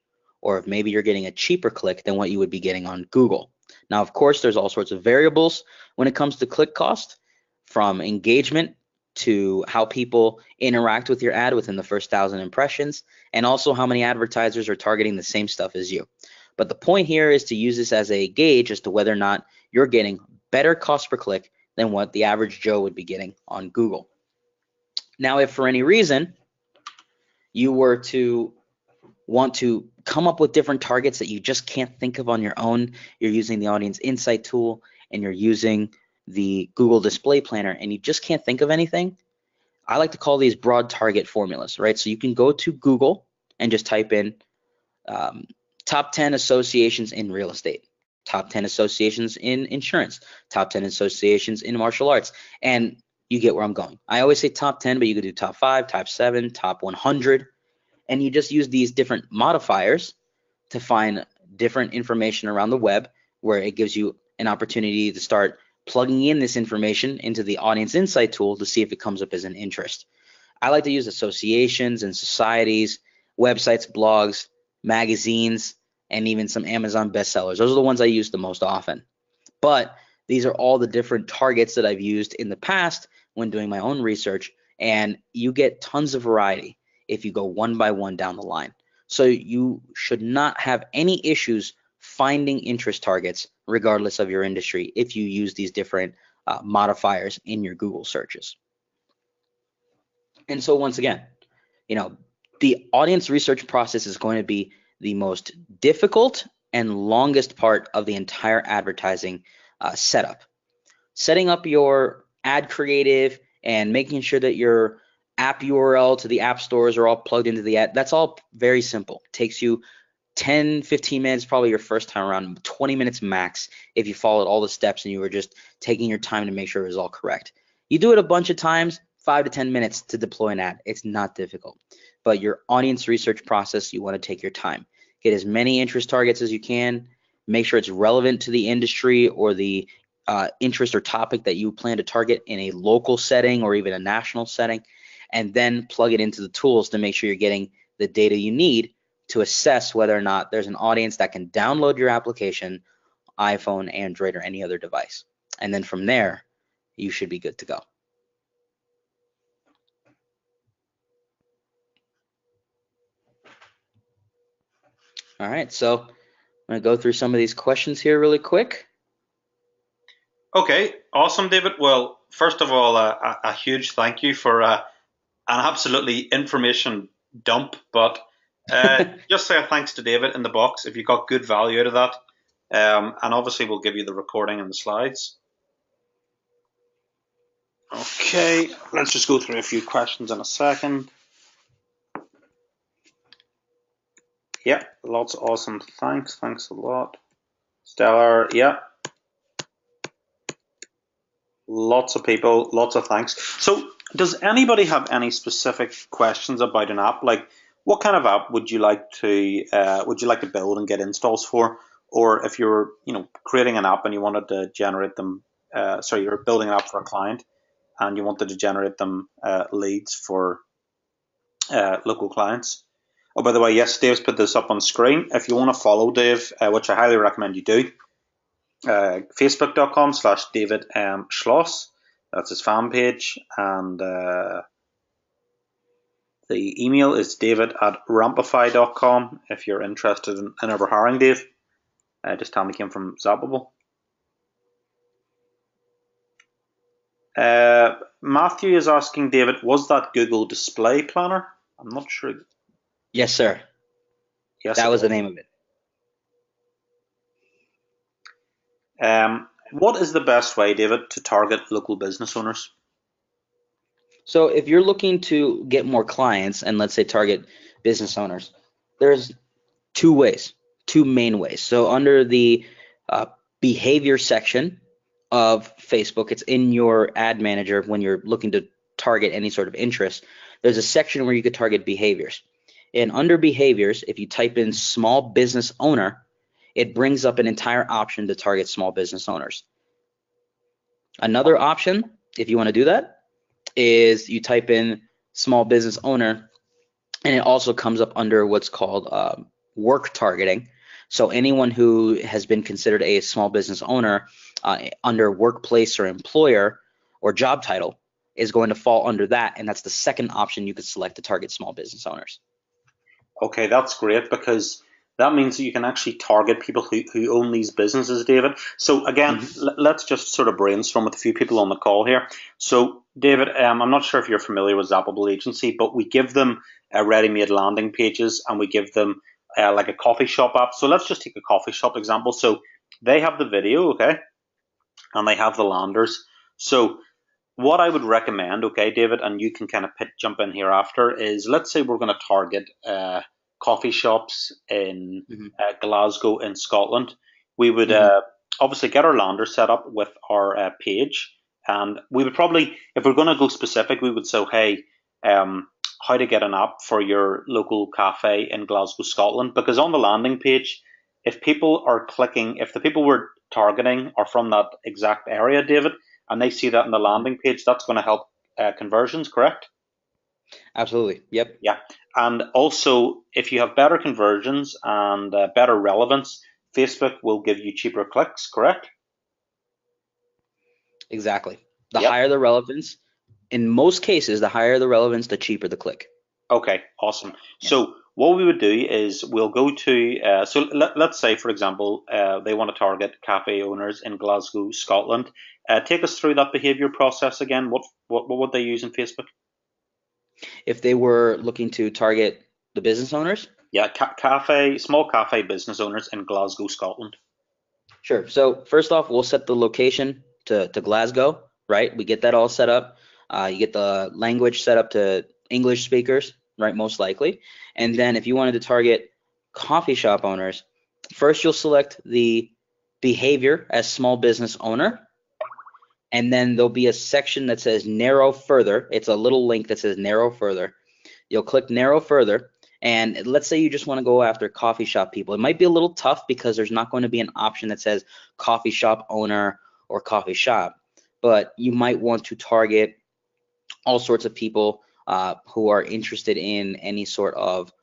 or if maybe you're getting a cheaper click than what you would be getting on Google. Now, of course, there's all sorts of variables when it comes to click cost, from engagement to how people interact with your ad within the first 1,000 impressions, and also how many advertisers are targeting the same stuff as you. But the point here is to use this as a gauge as to whether or not you're getting better cost per click than what the average Joe would be getting on Google. Now, if for any reason you were to want to come up with different targets that you just can't think of on your own, you're using the Audience Insight tool and you're using the Google Display Planner and you just can't think of anything, I like to call these broad target formulas, right? So you can go to Google and just type in top 10 associations in real estate, top 10 associations in insurance, top 10 associations in martial arts, and you get where I'm going. I always say top 10, but you could do top 5, top 7, top 100, and you just use these different modifiers to find different information around the web where it gives you an opportunity to start plugging in this information into the Audience Insight tool to see if it comes up as an interest. I like to use associations and societies, websites, blogs, magazines, and even some Amazon bestsellers. Those are the ones I use the most often. But these are all the different targets that I've used in the past when doing my own research, and you get tons of variety if you go one by one down the line. So you should not have any issues finding interest targets regardless of your industry if you use these different modifiers in your Google searches. And so once again, the audience research process is going to be the most difficult and longest part of the entire advertising setup. Setting up your ad creative and making sure that your app URL to the app stores are all plugged into the ad, that's all very simple. It takes you 10, 15 minutes, probably your first time around, 20 minutes max if you followed all the steps and you were just taking your time to make sure it was all correct. You do it a bunch of times, 5 to 10 minutes to deploy an ad. It's not difficult. But your audience research process, you want to take your time. Get as many interest targets as you can. Make sure it's relevant to the industry or the interest or topic that you plan to target in a local setting or even a national setting, and then plug it into the tools to make sure you're getting the data you need to assess whether or not there's an audience that can download your application, iPhone, Android, or any other device. And then from there, you should be good to go. All right, so I'm going to go through some of these questions here really quick. Okay, awesome, David. Well, first of all, a huge thank you for an absolutely information dump, but just say a thanks to David in the box if you got good value out of that. And obviously, we'll give you the recording and the slides. Okay, let's just go through a few questions in a second. Yep, lots of awesome thanks. Thanks a lot. Stellar, yep. Lots of people, lots of thanks. So Does anybody have any specific questions about an app? Like, what kind of app would you like to build and get installs for? Or if you're, creating an app and you wanted to generate them, sorry, you're building an app for a client and you wanted to generate them leads for local clients. Oh, by the way, yes, Dave's put this up on screen. If you want to follow Dave, which I highly recommend you do, facebook.com/David Schloss. That's his fan page. And the email is david@rampify.com if you're interested in ever hiring Dave. Just tell me came from Zappable. Matthew is asking David, was that Google Display Planner? I'm not sure. Yes, sir. Yes, That it was the was. name of it. What is the best way, David, to target local business owners? So if you're looking to get more clients and let's say target business owners, there's two ways, two main ways. So under the uh, behavior section of Facebook, it's in your ad manager when you're looking to target any sort of interest. There's a section where you could target behaviors. And under behaviors, if you type in small business owner, it brings up an entire option to target small business owners. Another option, if you want to do that, is you type in small business owner, and it also comes up under what's called work targeting. So anyone who has been considered a small business owner under workplace or employer or job title is going to fall under that, and that's the second option you could select to target small business owners. Okay, that's great because that means that you can actually target people who own these businesses, David. So again, Mm-hmm. let's just sort of brainstorm with a few people on the call here. So David, I'm not sure if you're familiar with Zappable Agency, but we give them ready-made landing pages and we give them like a coffee shop app. So let's just take a coffee shop example. So they have the video, okay, and they have the landers. So what I would recommend, okay, David, and you can kind of jump in here after, is let's say we're going to target coffee shops in Mm-hmm. Glasgow in Scotland. We would Mm-hmm. obviously get our lander set up with our page, and we would probably, if we're going to go specific, we would say, hey, how to get an app for your local cafe in Glasgow, Scotland, because on the landing page, if people are clicking, if the people we're targeting are from that exact area, David, and they see that on the Mm-hmm. landing page, that's going to help conversions, correct? Absolutely. Yep. Yeah. And also, if you have better conversions and better relevance, Facebook will give you cheaper clicks, correct? Exactly. The Yep. higher the relevance, in most cases, the higher the relevance, the cheaper the click. Okay, awesome. Yeah. So what we would do is we'll go to, let's say, for example, they want to target cafe owners in Glasgow, Scotland. Take us through that behavior process again. What would they use in Facebook? If they were looking to target the business owners, Yeah, small cafe business owners in Glasgow, Scotland. sure. So first off, we'll set the location to Glasgow, right? We get that all set up. You get the language set up to English speakers, right? Most likely. And then if you wanted to target coffee shop owners, first you'll select the behavior as small business owner. And then there'll be a section that says narrow further. It's a little link that says narrow further. You'll click narrow further. And let's say you just want to go after coffee shop people. It might be a little tough because there's not going to be an option that says coffee shop owner or coffee shop, but you might want to target all sorts of people who are interested in any sort of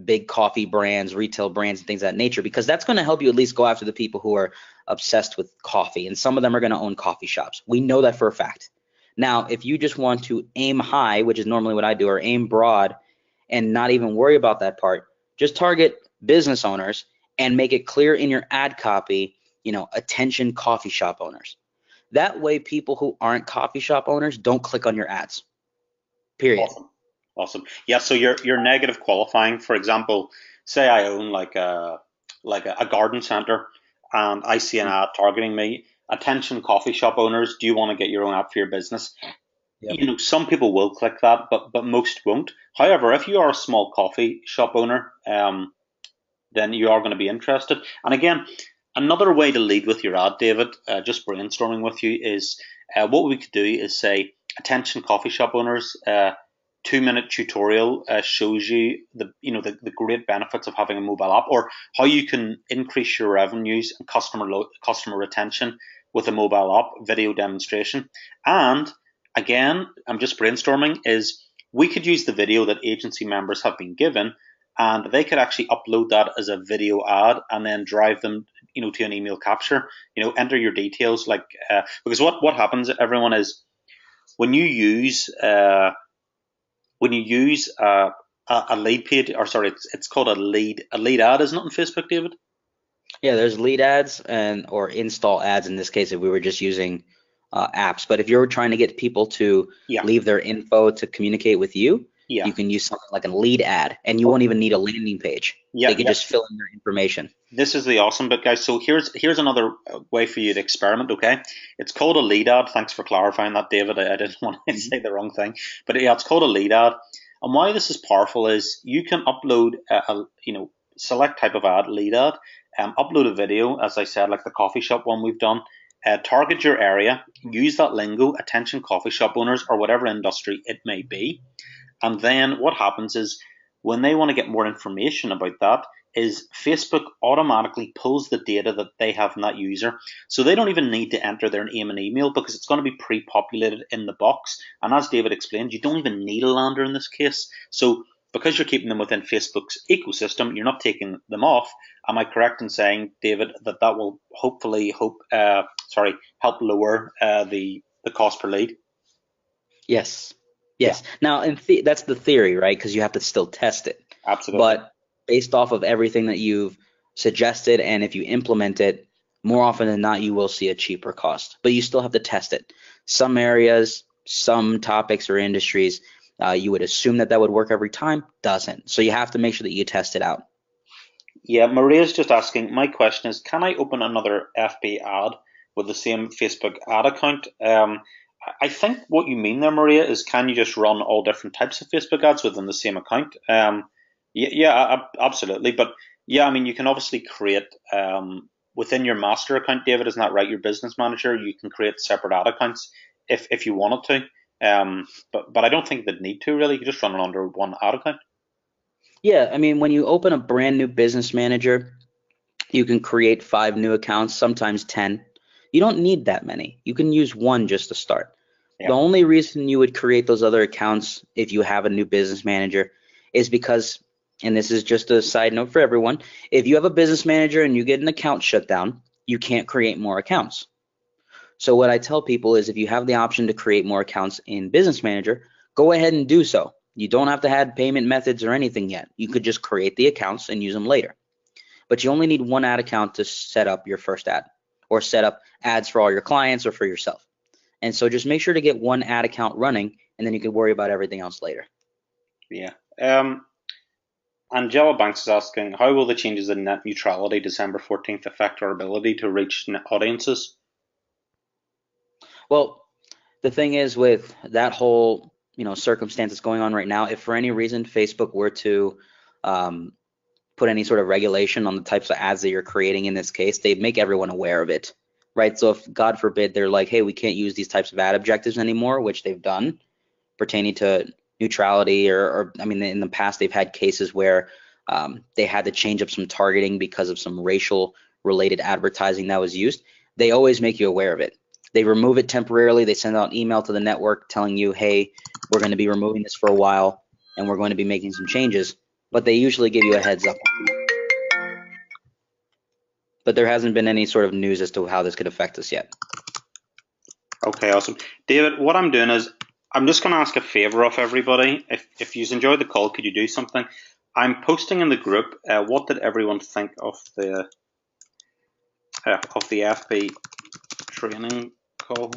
big coffee brands, retail brands, and things of that nature, because that's going to help you at least go after the people who are obsessed with coffee. And some of them are going to own coffee shops. We know that for a fact. Now, if you just want to aim high, which is normally what I do, or aim broad and not even worry about that part, just target business owners and make it clear in your ad copy, attention coffee shop owners. That way, people who aren't coffee shop owners don't click on your ads, period. Awesome. Awesome. Yeah, so you're negative qualifying. For example, say I own like a garden center and I see an Mm. ad targeting me. Attention coffee shop owners, do you want to get your own app for your business? Yep. Some people will click that, but most won't. However, if you are a small coffee shop owner, then you are going to be interested. And again, another way to lead with your ad, David, just brainstorming with you, is what we could do is say attention coffee shop owners. 2-minute tutorial shows you the great benefits of having a mobile app, or how you can increase your revenues and customer retention with a mobile app video demonstration. And again, I'm just brainstorming, is we could use the video that agency members have been given, and they could actually upload that as a video ad and then drive them to an email capture. Enter your details, like because what happens, everyone, is when you use a lead page, or sorry, it's called a lead ad, isn't it, on Facebook, David? Yeah, there's lead ads or install ads in this case if we were just using apps. But if you're trying to get people to Yeah, leave their info to communicate with you, yeah. you can use something like a lead ad, and you won't even need a landing page. Yeah, They can yeah. just fill in their information. This is the awesome bit, guys. So here's another way for you to experiment. Okay, it's called a lead ad. Thanks for clarifying that, David. I didn't want to Mhm. say the wrong thing, but yeah, it's called a lead ad. And why this is powerful is you can upload select type of ad, lead ad, upload a video, as I said, like the coffee shop one we've done. Target your area, use that lingo, attention coffee shop owners, or whatever industry it may be. And then what happens is, when they want to get more information about that, is Facebook automatically pulls the data that they have in that user. So they don't even need to enter their name and email, because it's going to be pre-populated in the box. And as David explained, you don't even need a lander in this case. So because you're keeping them within Facebook's ecosystem, you're not taking them off. Am I correct in saying, David, that will hopefully help lower the cost per lead? Yes. Yeah, Yes. Now, that's the theory, right? Because you have to still test it. absolutely. But based off of everything that you've suggested, and if you implement it, more often than not, you will see a cheaper cost. But you still have to test it. Some areas, some topics or industries, you would assume that that would work every time. Doesn't. So you have to make sure that you test it out. Yeah, Maria's just asking. My question is, can I open another FB ad with the same Facebook ad account? I think what you mean there, Maria, is, can you just run all different types of Facebook ads within the same account? Yeah, absolutely. But yeah, I mean, you can obviously create within your master account, David, isn't that right? Your business manager, you can create separate ad accounts if you wanted to. But I don't think they'd need to really. You can just run it under one ad account. Yeah, I mean, when you open a brand new business manager, you can create 5 new accounts, sometimes 10. You don't need that many. You can use one just to start. The Yeah. only reason you would create those other accounts if you have a new business manager is because, and this is just a side note for everyone, if you have a business manager and you get an account shut down, you can't create more accounts. So what I tell people is, if you have the option to create more accounts in Business Manager, go ahead and do so. You don't have to add payment methods or anything yet. You could just create the accounts and use them later. But you only need one ad account to set up your first ad, or set up ads for all your clients or for yourself. And so just make sure to get one ad account running, and then you can worry about everything else later. Yeah. Angela Banks is asking, how will the changes in net neutrality December 14th affect our ability to reach audiences? Well, the thing is, with that whole circumstance that's going on right now, if for any reason Facebook were to um, put any sort of regulation on the types of ads that you're creating in this case, they'd make everyone aware of it, right? So if, God forbid, they're like, hey, we can't use these types of ad objectives anymore, which they've done pertaining to neutrality, or I mean, in the past, they've had cases where they had to change up some targeting because of some racial related advertising that was used. They always make you aware of it. They remove it temporarily. They send out an email to the network telling you, hey, we're going to be removing this for a while, and we're going to be making some changes. But they usually give you a heads up. But there hasn't been any sort of news as to how this could affect us yet. Okay, awesome. David, what I'm doing is, I'm just going to ask a favor of everybody. If you enjoyed the call, could you do something? I'm posting in the group, what did everyone think of the FB training call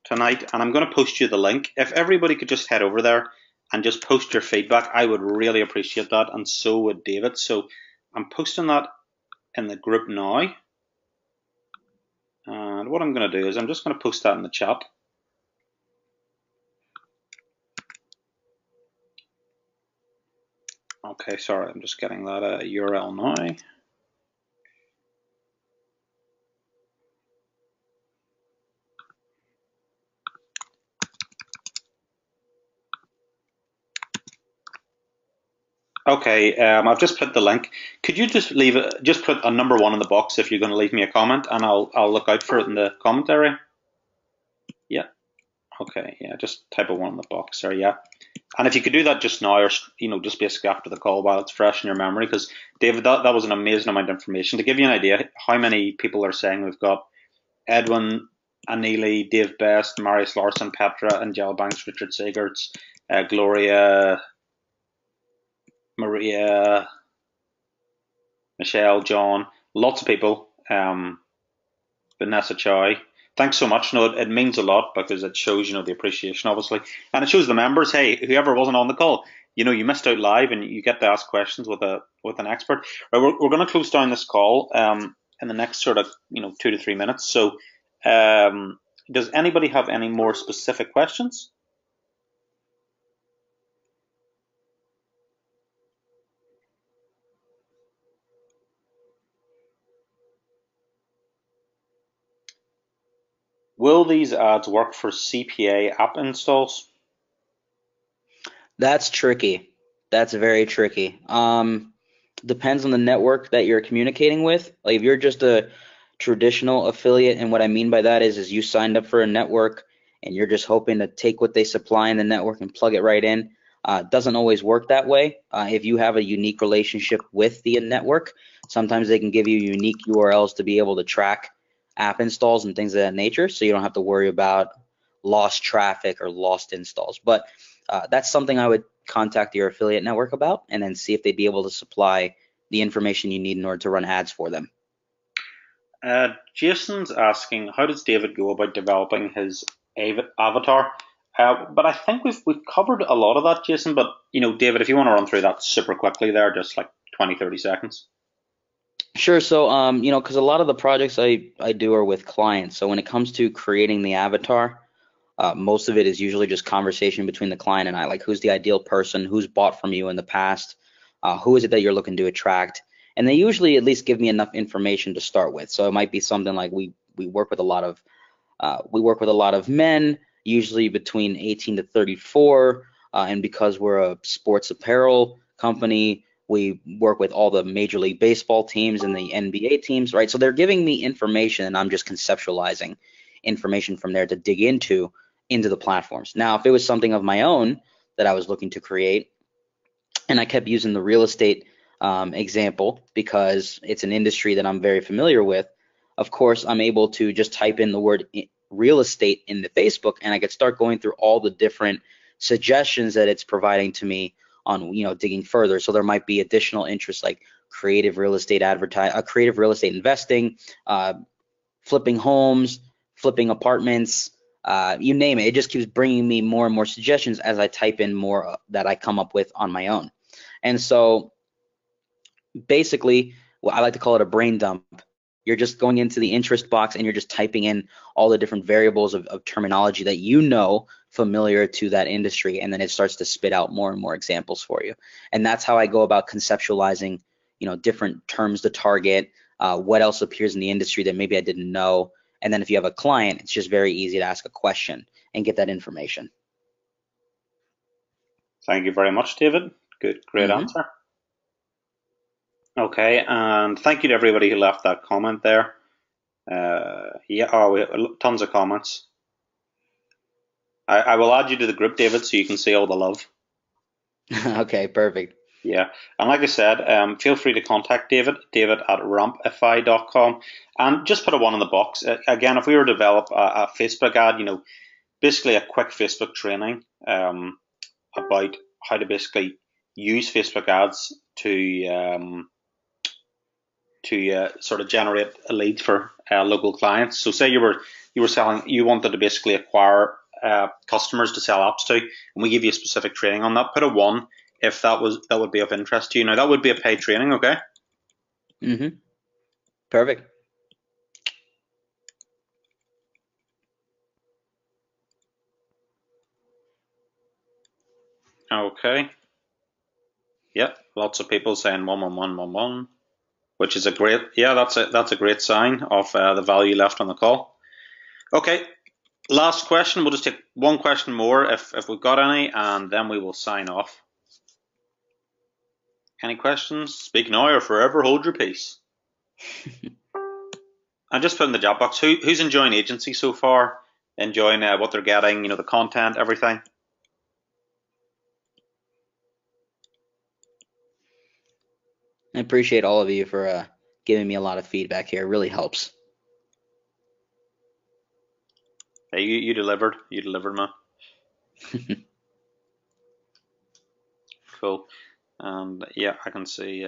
tonight? And I'm going to post you the link. If everybody could just head over there and just post your feedback, I would really appreciate that, and so would David. So I'm posting that in the group now. And what I'm going to do is, I'm just going to post that in the chat. Okay, sorry, I'm just getting that URL now. Okay, I've just put the link. Could you just leave it, just put a number one in the box if you're going to leave me a comment, and I'll look out for it in the comment area. Yeah. Okay. Yeah. Just type a one in the box there. Yeah. And if you could do that just now, or just basically after the call while it's fresh in your memory, because David, that was an amazing amount of information. To give you an idea, how many people are saying we've got Edwin, Anili, Dave Best, Marius Larson, Petra, Angela Banks, Richard Segerts, Gloria, Maria, Michelle, John, lots of people. Vanessa Choy. Thanks so much. No, it means a lot because it shows, the appreciation, obviously, and it shows the members. Hey, whoever wasn't on the call, you missed out live, and you get to ask questions with an expert. Right, we're going to close down this call in the next sort of 2 to 3 minutes. So, does anybody have any more specific questions? Will these ads work for CPA app installs? That's tricky. That's very tricky. Depends on the network that you're communicating with. Like if you're just a traditional affiliate, and what I mean by that is you signed up for a network and you're just hoping to take what they supply in the network and plug it right in. Doesn't always work that way. If you have a unique relationship with the network, sometimes they can give you unique URLs to be able to track app installs and things of that nature, so you don't have to worry about lost traffic or lost installs. But that's something I would contact your affiliate network about and then see if they'd be able to supply the information you need in order to run ads for them. Jason's asking, how does David go about developing his avatar? But I think we've covered a lot of that, Jason. But David, if you want to run through that super quickly there, just like 20, 30 seconds. Sure. So, because a lot of the projects I do are with clients. So when it comes to creating the avatar, most of it is usually just conversation between the client and I, like who's the ideal person, who's bought from you in the past, who is it that you're looking to attract, and they usually at least give me enough information to start with. So it might be something like we work with a lot of men, usually between 18 to 34, and because we're a sports apparel company, we work with all the Major League Baseball teams and the NBA teams, right? So they're giving me information, and I'm just conceptualizing information from there to dig into the platforms. Now, if it was something of my own that I was looking to create, and I kept using the real estate example because it's an industry that I'm very familiar with, of course, I'm able to just type in the word real estate into Facebook, and I could start going through all the different suggestions that it's providing to me on, digging further. So there might be additional interests like creative real estate creative real estate investing, flipping homes, flipping apartments, you name it. It just keeps bringing me more and more suggestions as I type in more that I come up with on my own. And so basically, I like to call it a brain dump. You're just going into the interest box and you're just typing in all the different variables of terminology that familiar to that industry, and then it starts to spit out more and more examples for you. And that's how I go about conceptualizing, different terms to target, what else appears in the industry that maybe I didn't know. And then if you have a client, it's just very easy to ask a question and get that information. Thank you very much, David. Good, great Mm-hmm. answer. Okay, and thank you to everybody who left that comment there. Yeah, we have tons of comments. I will add you to the group, David, so you can see all the love. Okay, perfect. Yeah, and like I said, feel free to contact David at rampify.com, and just put a one in the box. Again, if we were to develop a Facebook ad, basically a quick Facebook training about how to basically use Facebook ads to sort of generate a lead for local clients. So say you wanted to basically acquire customers to sell apps to, and we give you a specific training on that. Put a one if that would be of interest to you. Now that would be a paid training, okay? Mm-hmm. Perfect. Okay. Yep. Lots of people saying 11111, which is a great. Yeah, that's a great sign of the value left on the call. Okay. Last question. We'll just take one question more if we've got any, and then we will sign off. Any questions? Speak now or forever hold your peace. And just put in the chat box, who's enjoying agency so far? Enjoying what they're getting, the content, everything? I appreciate all of you for giving me a lot of feedback here. It really helps. Yeah, you delivered. You delivered, man. Cool. And yeah, I can see.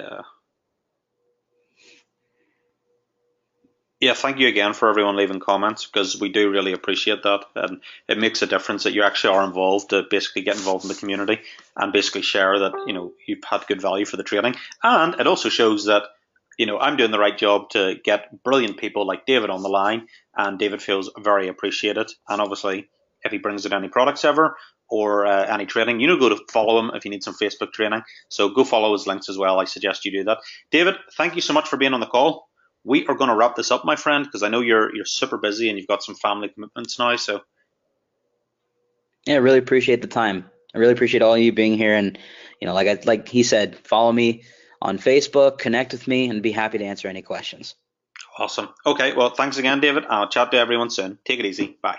Yeah, thank you again for everyone leaving comments, because we do really appreciate that, and it makes a difference that you actually are involved to basically get involved in the community and basically share that you've had good value for the training, and it also shows that I'm doing the right job to get brilliant people like David on the line, and David feels very appreciated, and obviously if he brings in any products ever or any training, go to follow him if you need some Facebook training. So go follow his links as well. I suggest you do that. David, thank you so much for being on the call. We are going to wrap this up, my friend, because I know you're super busy and you've got some family commitments now. So Yeah, I really appreciate the time. I really appreciate all of you being here, and like he said, follow me on Facebook, connect with me, and be happy to answer any questions. awesome. Okay, well, thanks again, David. I'll chat to everyone soon. Take it easy. Bye.